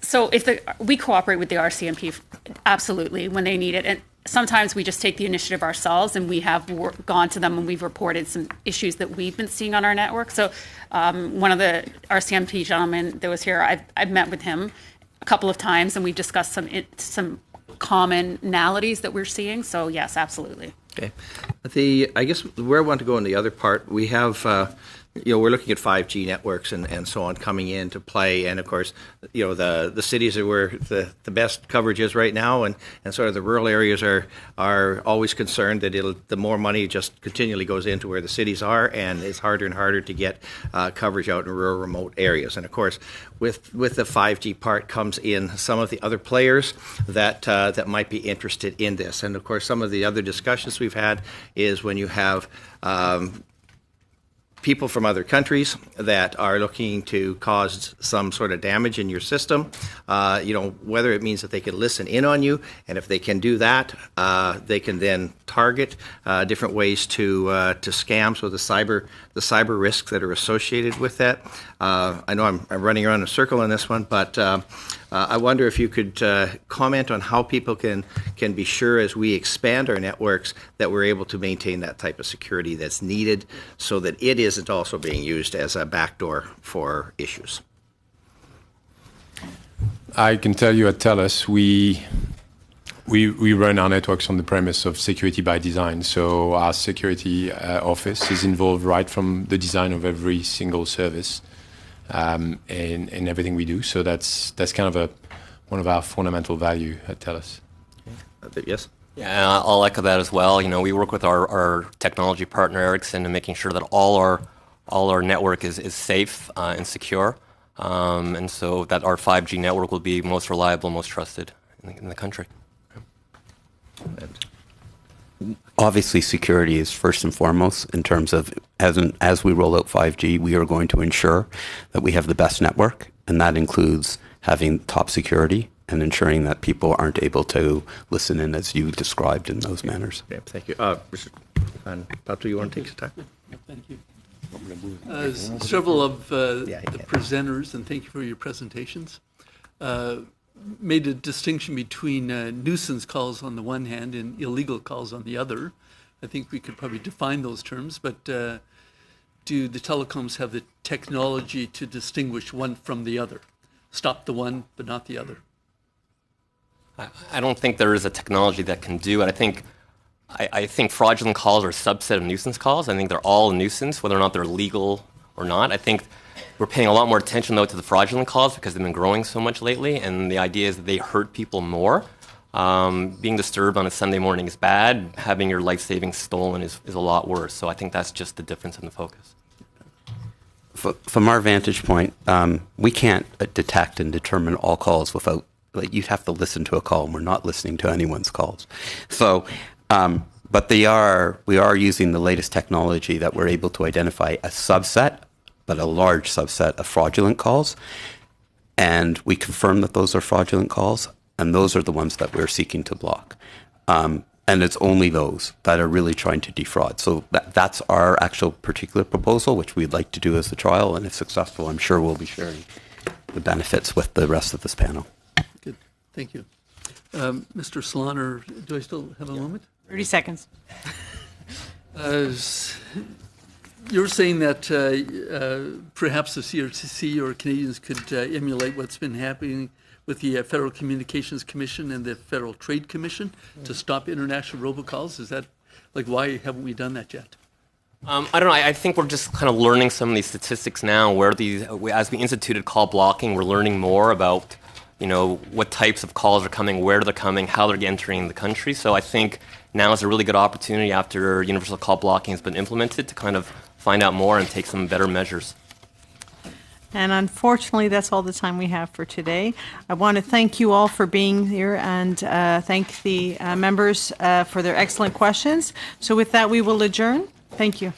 So we cooperate with the RCMP absolutely when they need it, and sometimes we just take the initiative ourselves, and we have gone to them and we've reported some issues that we've been seeing on our network. So one of the RCMP gentlemen that was here, I've met with him a couple of times, and we've discussed some commonalities that we're seeing. So yes, absolutely. Okay. I guess where I want to go in the other part, we have. We're looking at 5G networks and so on coming into play, and of course, the cities are where the best coverage is right now, and sort of the rural areas are always concerned that the more money just continually goes into where the cities are, and it's harder and harder to get coverage out in rural, remote areas. And of course, with the 5G part comes in some of the other players that might be interested in this, and of course, some of the other discussions we've had is when you have people from other countries that are looking to cause some sort of damage in your system, whether it means that they can listen in on you, and if they can do that, they can then target different ways to scam. So the cyber risks that are associated with that. I know I'm running around in a circle on this one, but I wonder if you could comment on how people can be sure as we expand our networks that we're able to maintain that type of security that's needed so that it isn't also being used as a backdoor for issues. I can tell you at TELUS, we run our networks on the premise of security by design. So our security office is involved right from the design of every single service. In everything we do, so that's kind of one of our fundamental value at TELUS. Yes. Yeah, I'll echo that as well. We work with our technology partner Ericsson in making sure that all our network is safe and secure, and so that our 5G network will be most reliable, most trusted in the country. Obviously, security is first and foremost in terms of as we roll out 5G, we are going to ensure that we have the best network, and that includes having top security and ensuring that people aren't able to listen in as you described in those manners. Okay, thank you. Mr. Van Popto, you want to take some time? Thank you. Several of the presenters, and thank you for your presentations, made a distinction between nuisance calls on the one hand and illegal calls on the other. I think we could probably define those terms, but do the telecoms have the technology to distinguish one from the other? Stop the one, but not the other? I don't think there is a technology that can do it. I think fraudulent calls are a subset of nuisance calls. I think they're all a nuisance, whether or not they're legal or not. I think we're paying a lot more attention, though, to the fraudulent calls because they've been growing so much lately, and the idea is that they hurt people more. Being disturbed on a Sunday morning is bad. Having your life savings stolen is a lot worse. So I think that's just the difference in the focus. From our vantage point, we can't detect and determine all calls without, like, you'd have to listen to a call, and we're not listening to anyone's calls. So, but we are using the latest technology that we're able to identify a subset, but a large subset of fraudulent calls. And we confirm that those are fraudulent calls, and those are the ones that we're seeking to block. And it's only those that are really trying to defraud. So that's our actual particular proposal, which we'd like to do as a trial. And if successful, I'm sure we'll be sharing the benefits with the rest of this panel. Good. Thank you. Mr. Slaughter, do I still have a moment? 30 seconds. You're saying that perhaps the CRTC or Canadians could emulate what's been happening with the Federal Communications Commission and the Federal Trade Commission to stop international robocalls? Is that, like, why haven't we done that yet? I don't know. I think we're just kind of learning some of these statistics now. Where as we instituted call blocking, we're learning more about, what types of calls are coming, where they're coming, how they're entering the country. So I think now is a really good opportunity after universal call blocking has been implemented to kind of find out more and take some better measures. And unfortunately, that's all the time we have for today. I want to thank you all for being here and thank the members for their excellent questions. So with that, we will adjourn. Thank you.